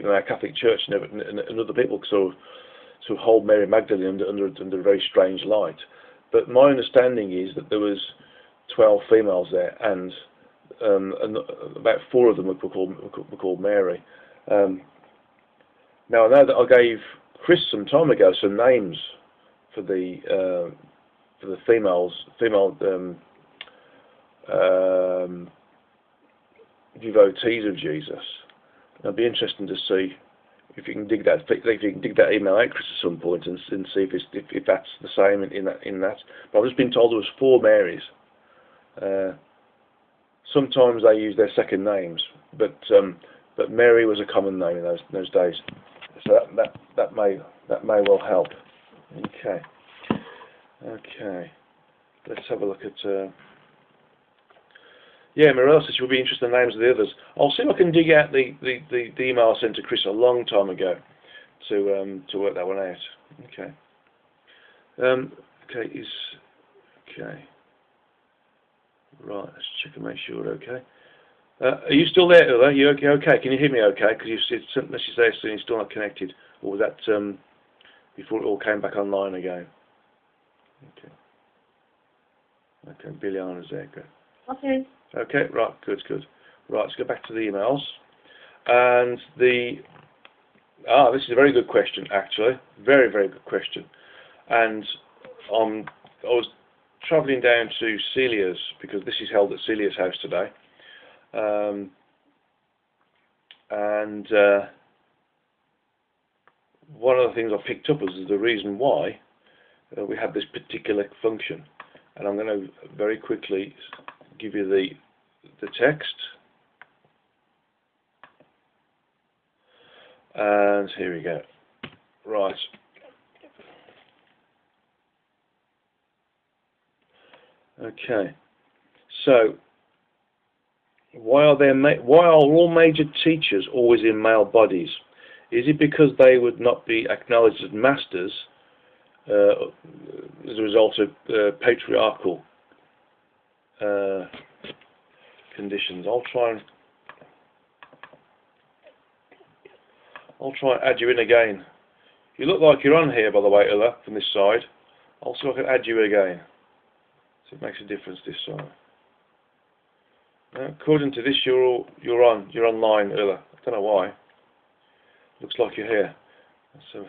our Catholic Church and other people sort of hold Mary Magdalene under a very strange light. But my understanding is that there was 12 females there, and about 4 of them were called Mary. Now I know that I gave Chris some time ago some names for the female devotees of Jesus. It'll be interesting to see if you can dig that email out, Chris, at some point and see if that's the same in that. But I've just been told there was 4 Marys. Sometimes they use their second names, but Mary was a common name in those days. So that may well help. Okay. Let's have a look at. Yeah, Mirella says she'll be interested in the names of the others. I'll see if I can dig out the email I sent to Chris a long time ago to work that one out. Okay. Okay. Right, let's check and make sure we're okay. Are you still there, Ulla? Are you okay? Okay, can you hear me okay? Because unless you say you're still not connected, or was that before it all came back online again? Okay, Billiana's there, good. Okay. Okay, right, good. Right, let's go back to the emails. And this is a very good question, actually. Very, very good question. And I was travelling down to Celia's, because this is held at Celia's house today. And one of the things I picked up is the reason why we had this particular function. And I'm going to very quickly give you the text. And here we go. Right. Okay. So, why are all major teachers always in male bodies? Is it because they would not be acknowledged as masters as a result of patriarchal conditions? I'll try and add you in again. You look like you're on here, by the way, Ulla, from this side. I'll see if I can add you again. So it makes a difference this side. According to this, you're online, Ulla. I don't know why. Looks like you're here. So.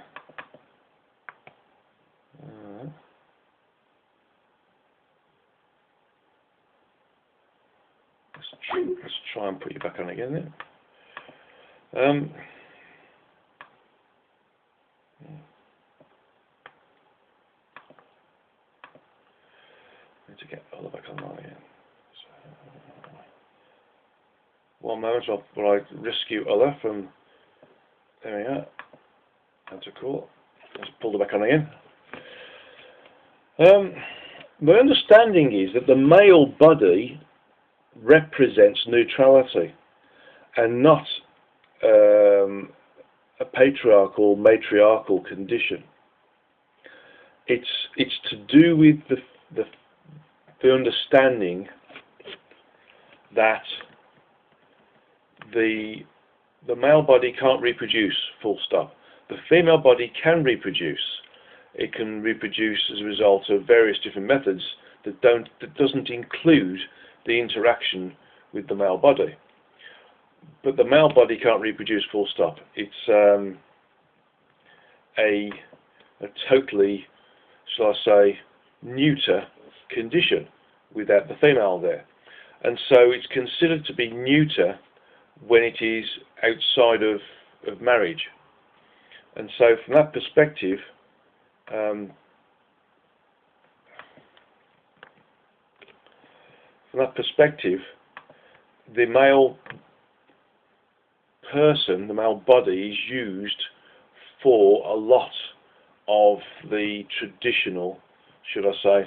Let's try and put you back on again then. Need to get Ulla back online again. So, one moment while I rescue Ulla from. There we go. That's a cool. Let's pull her back on again. My understanding is that the male body represents neutrality and not a patriarchal, matriarchal condition. It's to do with the understanding that the male body can't reproduce, full stop. The female body can reproduce. It can reproduce as a result of various different methods that doesn't include the interaction with the male body. But the male body can't reproduce, full stop. It's a totally, shall I say, neuter condition without the female there. And so it's considered to be neuter when it is outside of marriage. And so from that perspective, the male person, the male body, is used for a lot of the traditional, should I say,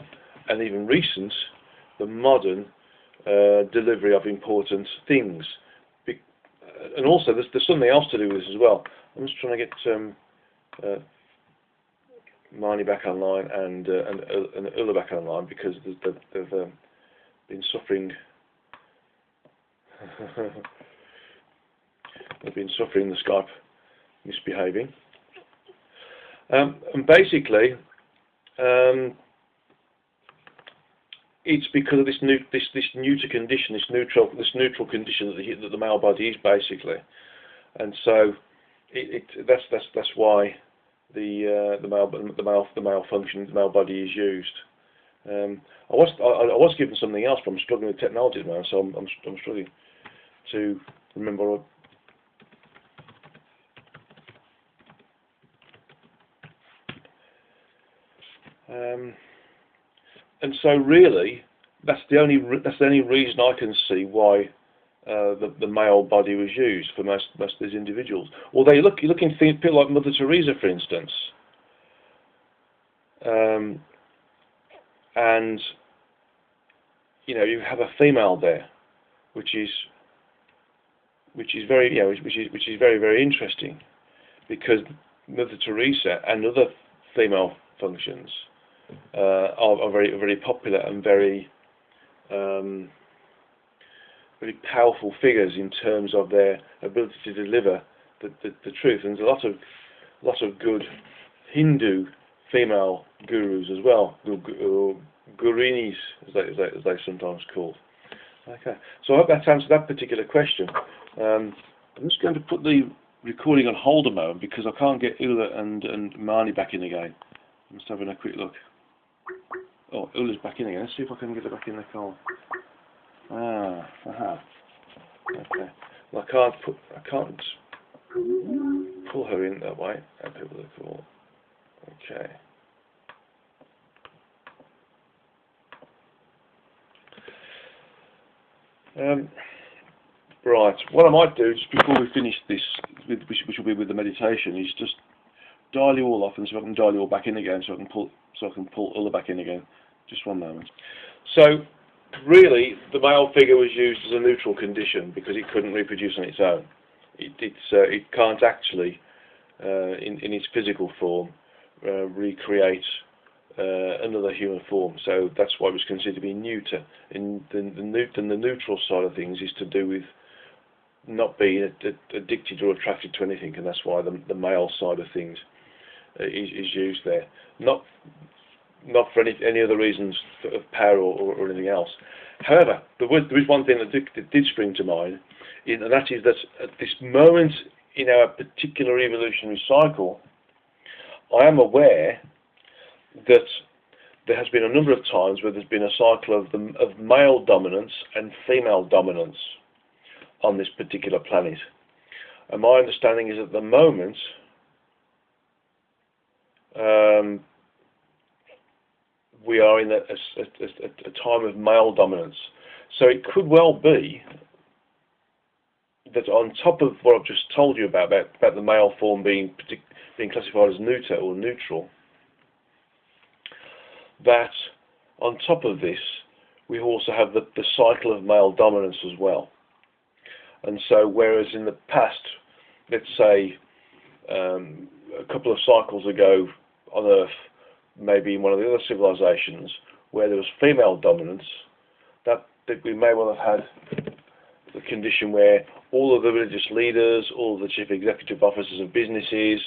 and even recent, the modern delivery of important things. And also, there's something else to do with this as well. I'm just trying to get Marnie back online and Ulla back online, because they've been suffering. They've been suffering the Skype misbehaving, and basically, it's because of this neuter condition, this neutral condition that the male body is basically, and so that's why the male function, the male body is used. I was given something else, but I'm struggling with technology now, so I'm struggling to remember. And so really, that's the only reason I can see why the male body was used for most of these individuals. Although you're looking at people like Mother Teresa, for instance, and you have a female there, which is very which is very, very interesting, because Mother Teresa and other female functions are very, very popular and very very powerful figures in terms of their ability to deliver the truth. And there's a lot of good Hindu female gurus as well, gurunis as they sometimes called. Okay, so I hope that's answered that particular question. I'm just going to put the recording on hold a moment because I can't get Ula and Marnie back in again. I'm just having a quick look. Oh, Ula's back in again. Let's see if I can get her back in the call. Okay. Well, I can't pull her in that way. Add people to the call. Okay. Right. What I might do just before we finish this, which will be with the meditation, is just dial you all off and see if I can dial you all back in again, so I can pull Ulla back in again. Just one moment. So, really, the male figure was used as a neutral condition because it couldn't reproduce on its own. It can't actually, in its physical form, recreate another human form. So that's why it was considered to be neuter. And the neutral side of things is to do with not being addicted or attracted to anything, and that's why the male side of things is used there. Not for any other reasons of power or anything else. However, there is one thing that did spring to mind, and that is that at this moment in our particular evolutionary cycle, I am aware that there has been a number of times where there's been a cycle of male dominance and female dominance on this particular planet. And my understanding is at the moment, we are in a time of male dominance. So it could well be that on top of what I've just told you about the male form being classified as neuter or neutral, that on top of this we also have the cycle of male dominance as well. And so whereas in the past, let's say a couple of cycles ago on Earth, maybe in one of the other civilizations where there was female dominance, that we may well have had the condition where all of the religious leaders, all of the chief executive officers of businesses,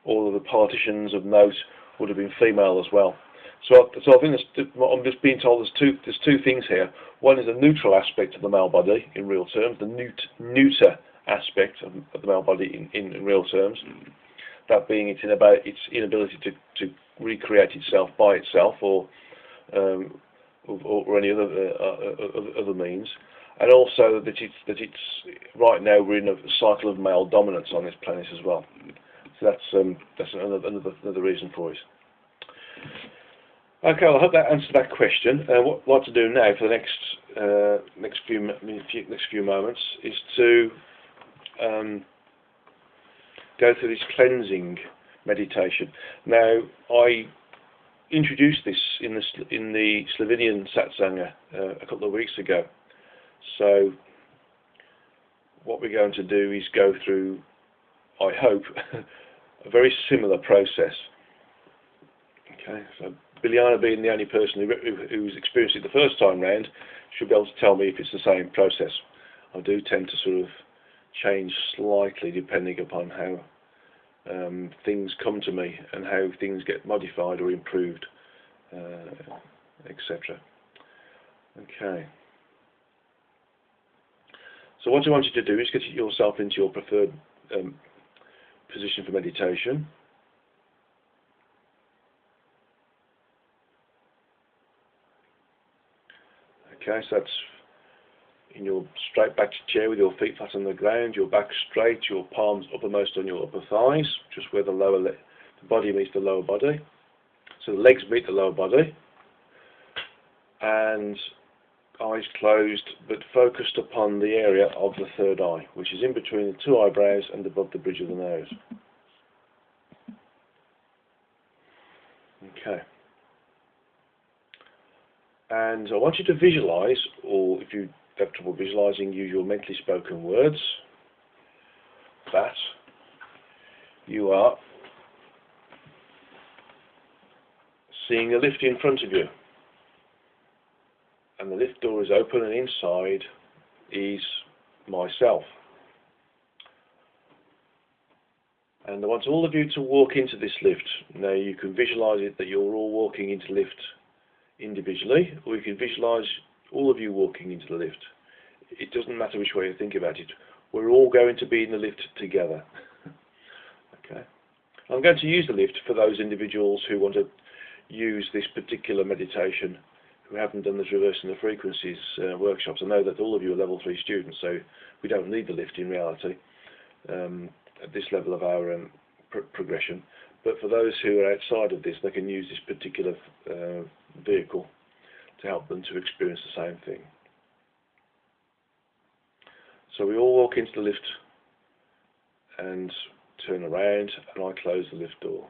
all of the politicians of note would have been female as well. So I think I'm just being told there's two things here. One is the neutral aspect of the male body in real terms, the neuter aspect of the male body in real terms. That being its inability to recreate itself by itself or any other means, and also that it's right now we're in a cycle of male dominance on this planet as well. So that's another reason for it. Okay, well, I hope that answered that question. What I'd like to do now for the next few moments is to go through this cleansing meditation. Now, I introduced this in the Slovenian Satsanga a couple of weeks ago. So, what we're going to do is go through, I hope, a very similar process. Okay, so Biljana, being the only person who's experienced it the first time round, should be able to tell me if it's the same process. I do tend to sort of change slightly depending upon how things come to me and how things get modified or improved, etc. Okay. So what I want you to do is get yourself into your preferred position for meditation. Okay, so that's in your straight back chair with your feet flat on the ground, your back straight, your palms uppermost on your upper thighs, just where the body meets the lower body. So the legs meet the lower body, and eyes closed but focused upon the area of the third eye, which is in between the two eyebrows and above the bridge of the nose. Okay. And I want you to visualize, or if you have trouble visualizing, use your mentally spoken words, that you are seeing a lift in front of you, and the lift door is open, and inside is myself. And I want all of you to walk into this lift. Now you can visualize it that you're all walking into the lift individually, or you can visualize all of you walking into the lift. It doesn't matter which way you think about it. We're all going to be in the lift together. Okay. I'm going to use the lift for those individuals who want to use this particular meditation, who haven't done this reversing the frequencies workshops. I know that all of you are level 3 students, so we don't need the lift in reality at this level of our progression. But for those who are outside of this, they can use this particular vehicle to help them to experience the same thing. So we all walk into the lift and turn around, and I close the lift door.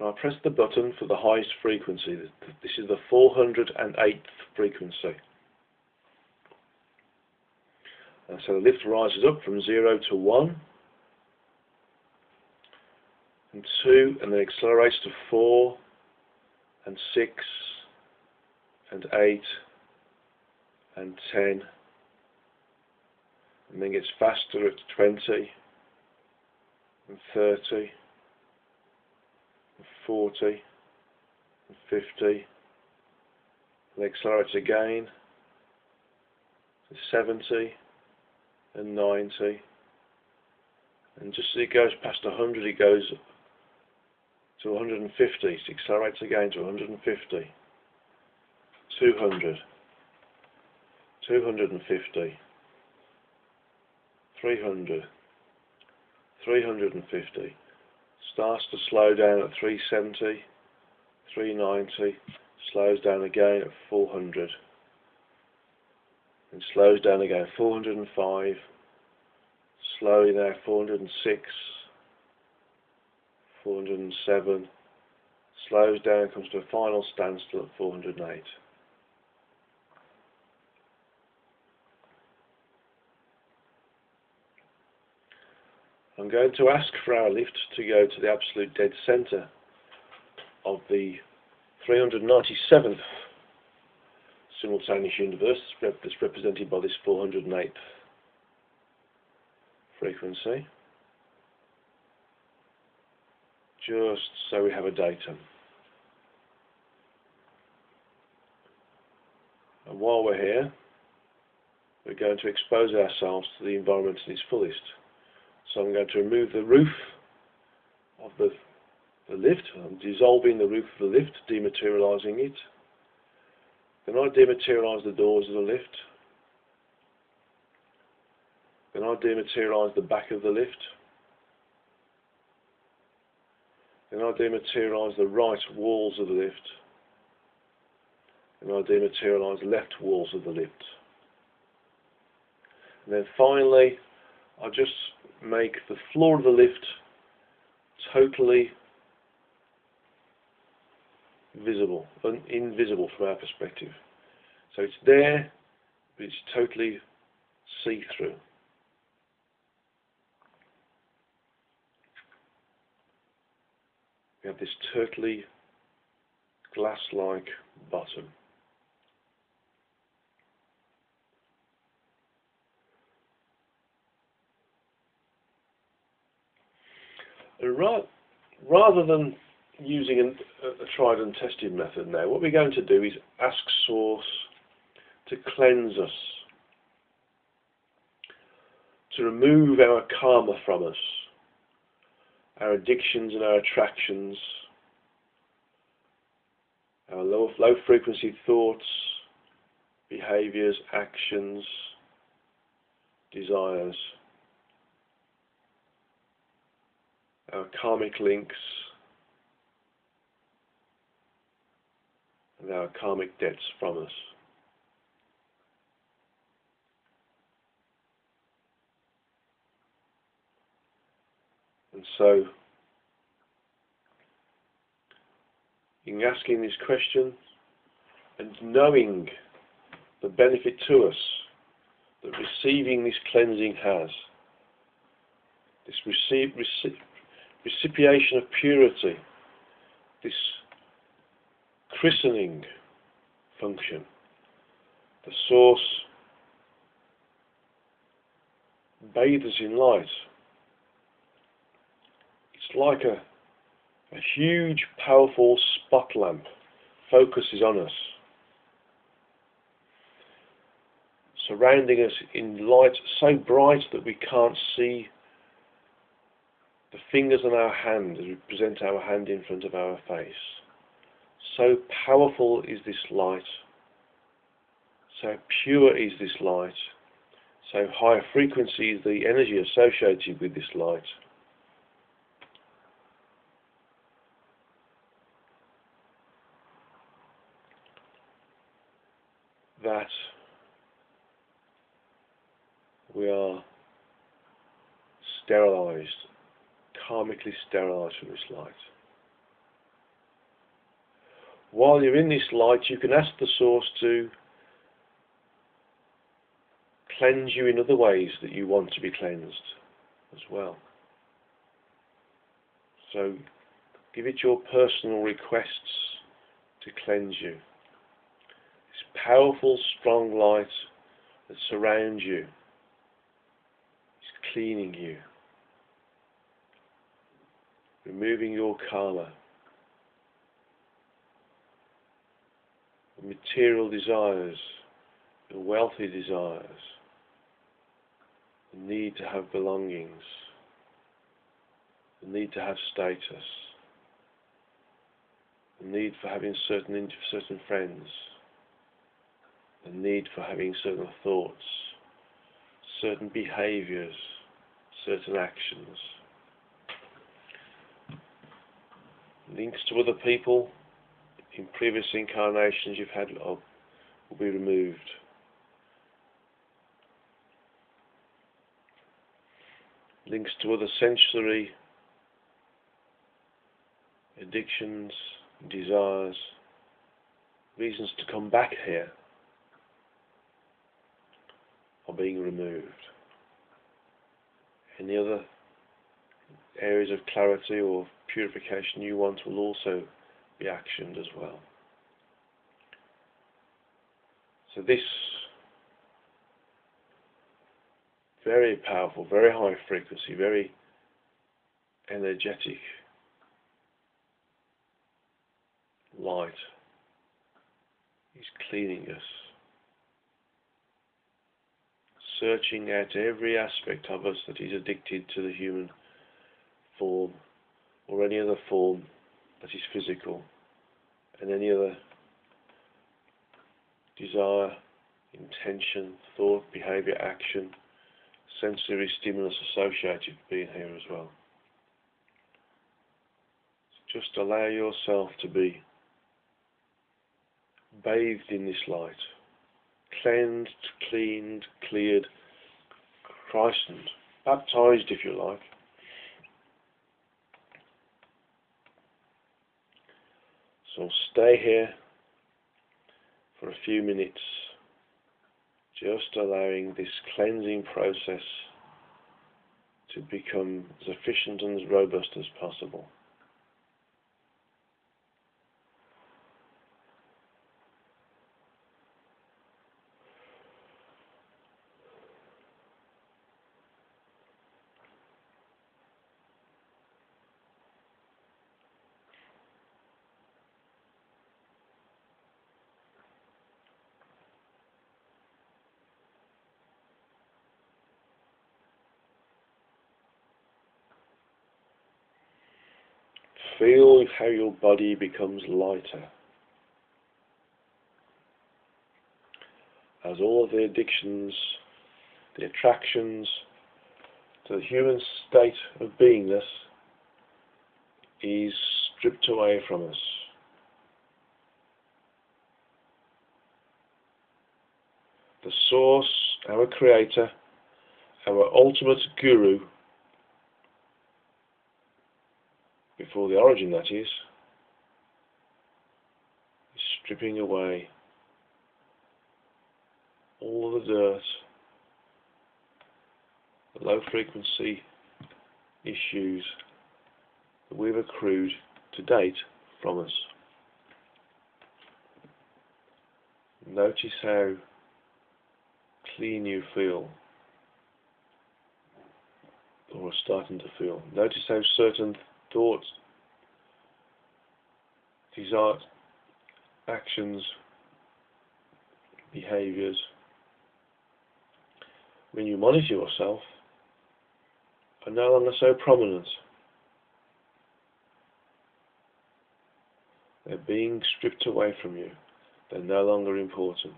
And I press the button for the highest frequency. This is the 408th frequency. And so the lift rises up from 0 to 1, and 2, and then accelerates to 4, and 6, and 8, and 10, and then gets faster at 20, and 30, and 40, and 50, and accelerates again to 70, and 90, and just as it goes past 100, it goes to 150, it accelerates again to 150, 200, 250, 300, 350, starts to slow down at 370, 390, slows down again at 400, and slows down again 405, slowly now 406, 407, slows down, comes to a final standstill at 408. I'm going to ask for our lift to go to the absolute dead centre of the 397th simultaneous universe that's represented by this 408th frequency, just so we have a datum. And while we're here, we're going to expose ourselves to the environment in its fullest. So I'm going to remove the roof of the lift. I'm dissolving the roof of the lift, dematerializing it. Then I dematerialize the doors of the lift. Then I dematerialize the back of the lift. Then I dematerialize the right walls of the lift. And I dematerialize the left walls of the lift. And then finally, I just make the floor of the lift totally visible, invisible from our perspective. So it's there, but it's totally see-through. We have this totally glass-like bottom. And rather than using a tried and tested method now. What we're going to do is ask Source to cleanse us, to remove our karma from us, our addictions and our attractions, our low frequency thoughts, behaviours, actions, desires, our karmic links, and our karmic debts from us. And so, in asking this question and knowing the benefit to us that receiving this cleansing has, this recipiation of purity, this christening function, the Source bathes us in light. It's like a huge, powerful spot lamp focuses on us, surrounding us in light so bright that we can't see the fingers on our hand as we present our hand in front of our face. So powerful is this light, so pure is this light, so high frequency is the energy associated with this light, that we are sterilized, karmically sterilized from this light. While you're in this light, you can ask the Source to cleanse you in other ways that you want to be cleansed as well. So give it your personal requests to cleanse you. This powerful, strong light that surrounds you is cleaning you, removing your karma, the material desires, the wealthy desires, the need to have belongings, the need to have status, the need for having certain friends, the need for having certain thoughts, certain behaviours, certain actions, links to other people in previous incarnations you've had will be removed. Links to other sensory addictions, desires, reasons to come back here are being removed. Any other areas of clarity or purification you want will also be actioned as well. So this very powerful, very high frequency, very energetic light is cleaning us, searching out every aspect of us that is addicted to the human form or any other form that is physical, and any other desire, intention, thought, behaviour, action, sensory stimulus associated with being here as well. So just allow yourself to be bathed in this light, cleansed, cleaned, cleared, christened, baptized if you like. So stay here for a few minutes, just allowing this cleansing process to become as efficient and as robust as possible. feel how your body becomes lighter. As all of the addictions, the attractions to the human state of beingness is stripped away from us. The source, our creator, our ultimate guru, before the origin that is stripping away all of the dirt, the low frequency issues that we've accrued to date from us. Notice how clean you feel, or are starting to feel. Notice how certain thoughts, desires, actions, behaviours, when you monitor yourself, are no longer so prominent. They're being stripped away from you. They're no longer important.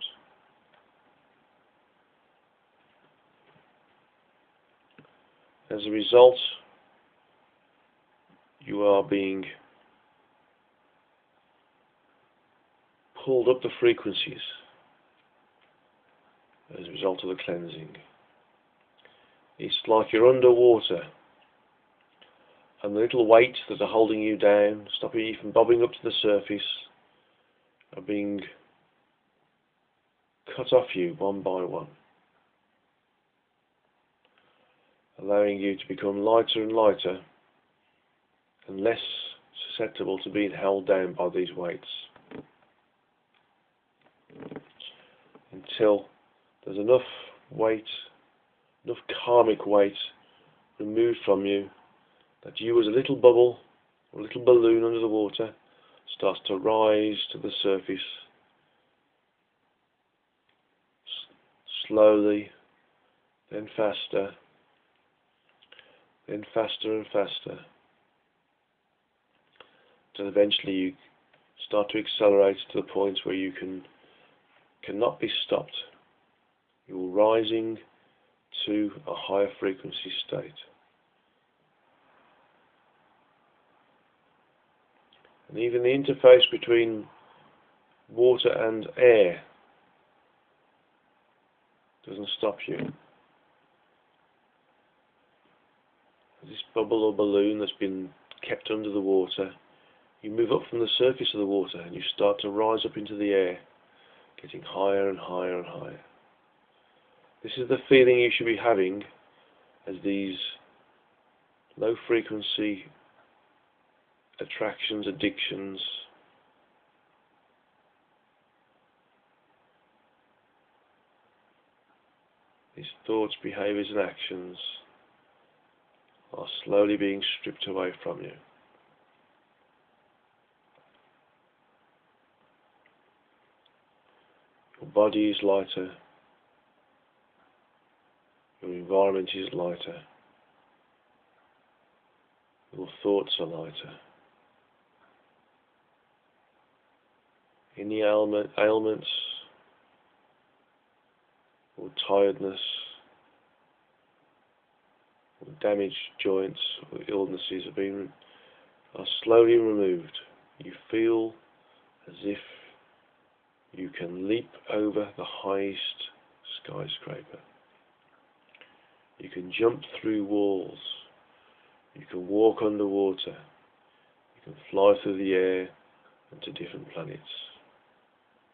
As a result, you are being pulled up the frequencies as a result of the cleansing. It's like you're underwater, and the little weights that are holding you down, stopping you from bobbing up to the surface, are being cut off you one by one, allowing you to become lighter and lighter and less susceptible to being held down by these weights, until there's enough weight, enough karmic weight removed from you that you as a little bubble or a little balloon under the water starts to rise to the surface slowly, then faster and faster, till eventually you start to accelerate to the point where you cannot be stopped. You're rising to a higher frequency state. And even the interface between water and air doesn't stop you. This bubble or balloon that's been kept under the water, you move up from the surface of the water and you start to rise up into the air, getting higher and higher and higher. This is the feeling you should be having as these low frequency attractions, addictions, these thoughts, behaviours and actions are slowly being stripped away from you. Your body is lighter, your environment is lighter, your thoughts are lighter. Any ailments or tiredness or damaged joints or illnesses are slowly removed. You feel as if you can leap over the highest skyscraper. You can jump through walls. You can walk underwater. You can fly through the air and to different planets.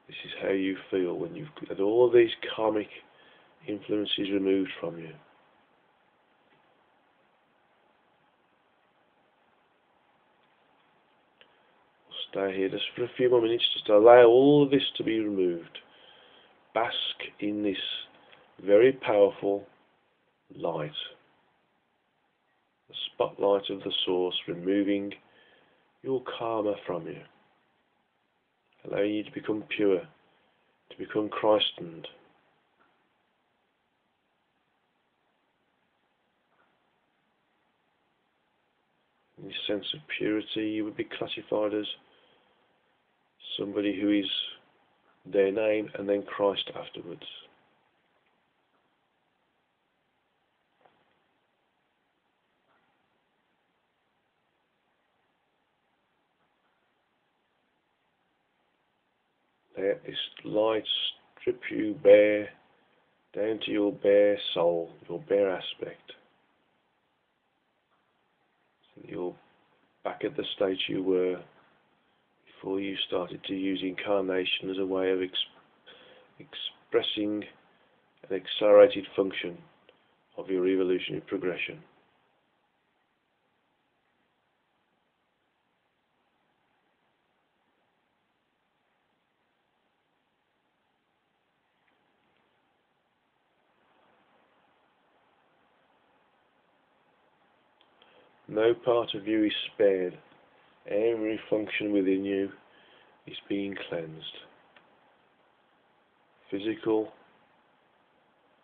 This is how you feel when you've got all of these karmic influences removed from you. We'll stay here just for a few more minutes, just to allow all of this to be removed. Bask in this very powerful light. The spotlight of the source, removing your karma from you, allowing you to become pure, to become Christened. in your sense of purity, you would be classified as somebody who is their name and then Christ afterwards. Let this light strip you bare, down to your bare soul, your bare aspect. So that you're back at the state you were before you started to use incarnation as a way of expressing an accelerated function of your evolutionary progression. No part of you is spared. Every function within you is being cleansed. Physical,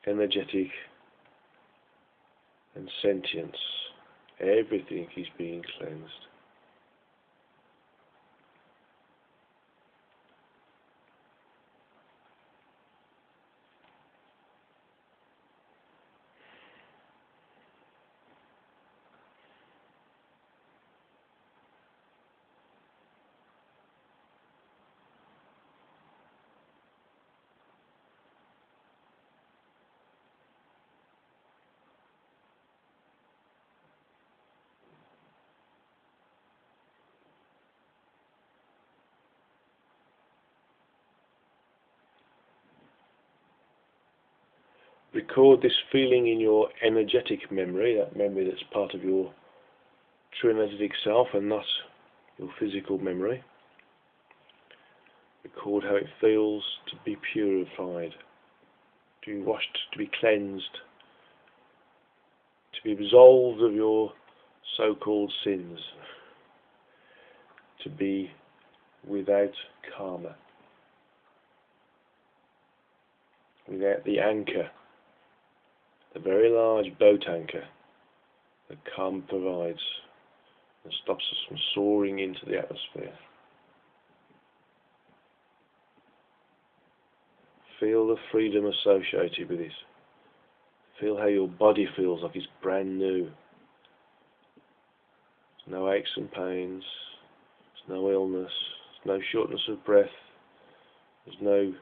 energetic, and sentience. Everything is being cleansed. Record this feeling in your energetic memory, that memory that's part of your true energetic self and not your physical memory. Record how it feels to be purified, to be washed, to be cleansed, to be absolved of your so-called sins, to be without karma, without the anchor, the very large boat anchor that karma provides and stops us from soaring into the atmosphere. Feel the freedom associated with it. Feel how your body feels like it's brand new. There's no aches and pains, there's no illness, there's no shortness of breath, there's no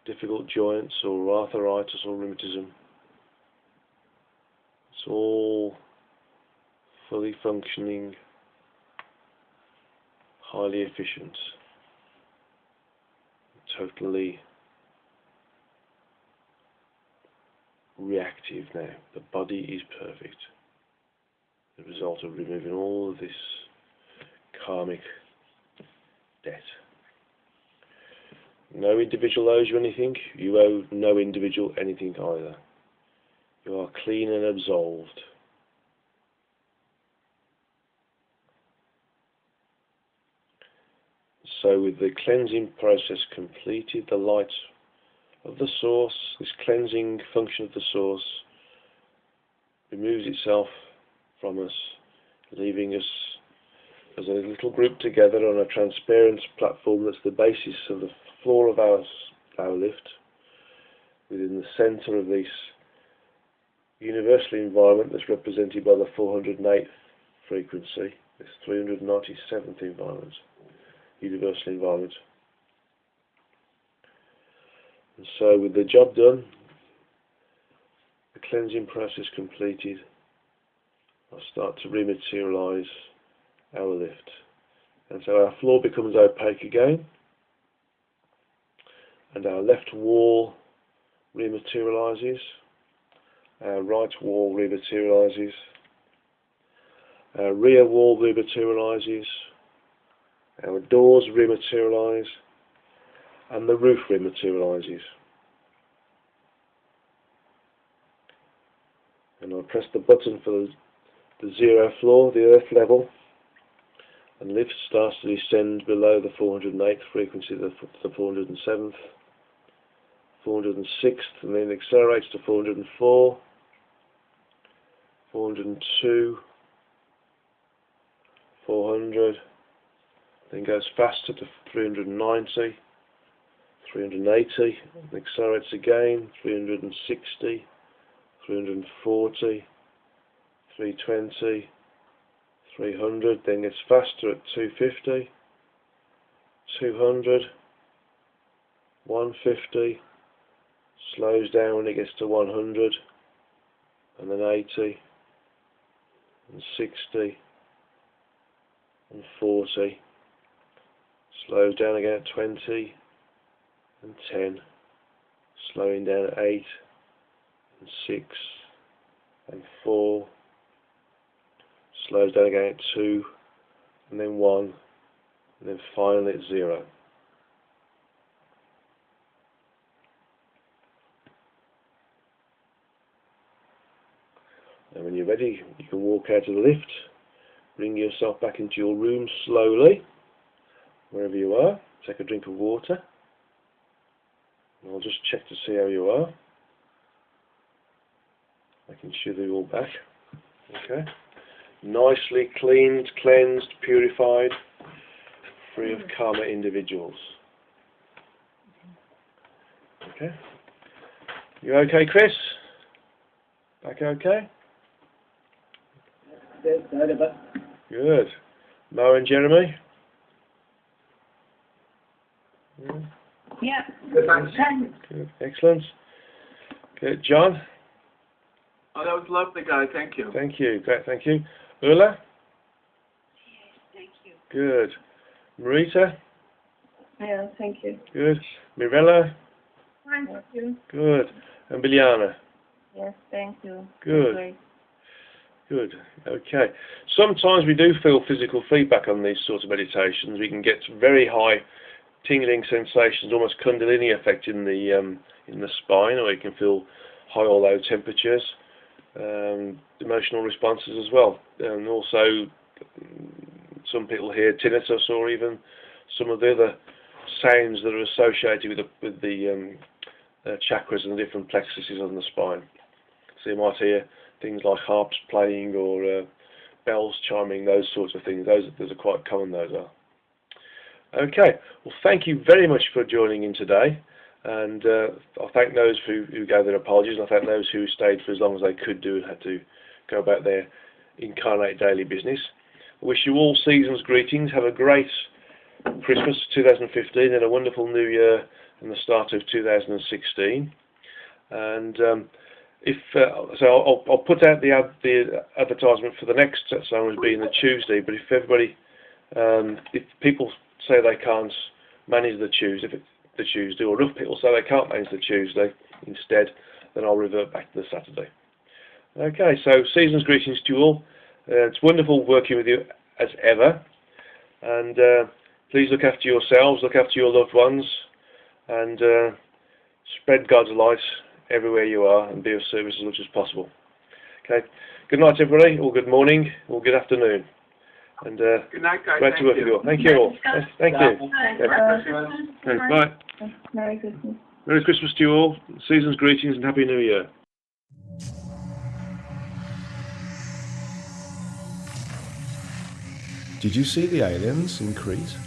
difficult joints or arthritis or rheumatism. It's all fully functioning, highly efficient, totally reactive now. The body is perfect. The result of removing all of this karmic debt. No individual owes you anything. You owe no individual anything either. You are clean and absolved. So with the cleansing process completed, the light of the source, this cleansing function of the source, removes itself from us, leaving us as a little group together on a transparent platform that's the basis of the floor of our lift, within the centre of this universal environment that's represented by the 408th frequency, this 397th environment, universal environment. And so with the job done, the cleansing process completed, I'll start to rematerialise our lift. And so our floor becomes opaque again, and our left wall rematerialises, our right wall rematerialises, our rear wall rematerialises, our doors rematerialise, and the roof rematerialises. And I'll press the button for the zero floor, the earth level, and lift starts to descend below the 408th frequency, the 407th, 406th, and then accelerates to 404, 402, 400, then goes faster to 390, 380, and accelerates again, 360, 340, 320, 300, then gets faster at 250, 200, 150, slows down when it gets to 100, and then 80, and 60, and 40, slows down again at 20, and 10, slowing down at 8, and 6, and 4, slows down again at 2, and then 1, and then finally at 0. And when you're ready, you can walk out of the lift, bring yourself back into your room slowly, wherever you are. Take a drink of water. And I'll just check to see how you are. Making sure they're all back. Okay. Nicely cleaned, cleansed, purified, free of karma individuals. Okay. You okay, Chris? Back okay? Good. Mo and Jeremy? Yeah. Good. Excellent. Good. John? Oh, that was lovely, guy. Thank you. Thank you. Great, thank you. Ulla? Thank you. Good. Marita? Yeah, thank you. Good. Mirella? Fine, thank you. Good. And Biljana? Yes, thank you. Good. Great. Good. Okay. Sometimes we do feel physical feedback on these sorts of meditations. We can get very high tingling sensations, almost kundalini effect in the spine, or you can feel high or low temperatures, emotional responses as well, and also some people hear tinnitus or even some of the other sounds that are associated with the chakras and the different plexuses on the spine. So you might hear things like harps playing or bells chiming, those sorts of things. Those are quite common, those are. Okay, well thank you very much for joining in today, and I thank those who gave their apologies, and I thank those who stayed for as long as they could do and had to go about their incarnate daily business. I wish you all season's greetings. Have a great Christmas 2015 and a wonderful New Year and the start of 2016. And so I'll put out the advertisement for the next Satsanga being the Tuesday. But if everybody, if people say they can't manage the Tuesday, or if people say they can't manage the Tuesday instead, then I'll revert back to the Saturday. Okay, so season's greetings to you all. It's wonderful working with you as ever, and please look after yourselves, look after your loved ones, and spread God's light everywhere you are and be of service as much as possible. Okay, good night everybody, or good morning, or good afternoon. And Good night, guys. glad to work with you all. Thank you all. Thank you. Okay, bye. Merry Christmas. Merry Christmas to you all. Season's greetings and Happy New Year. Did you see the aliens in Crete?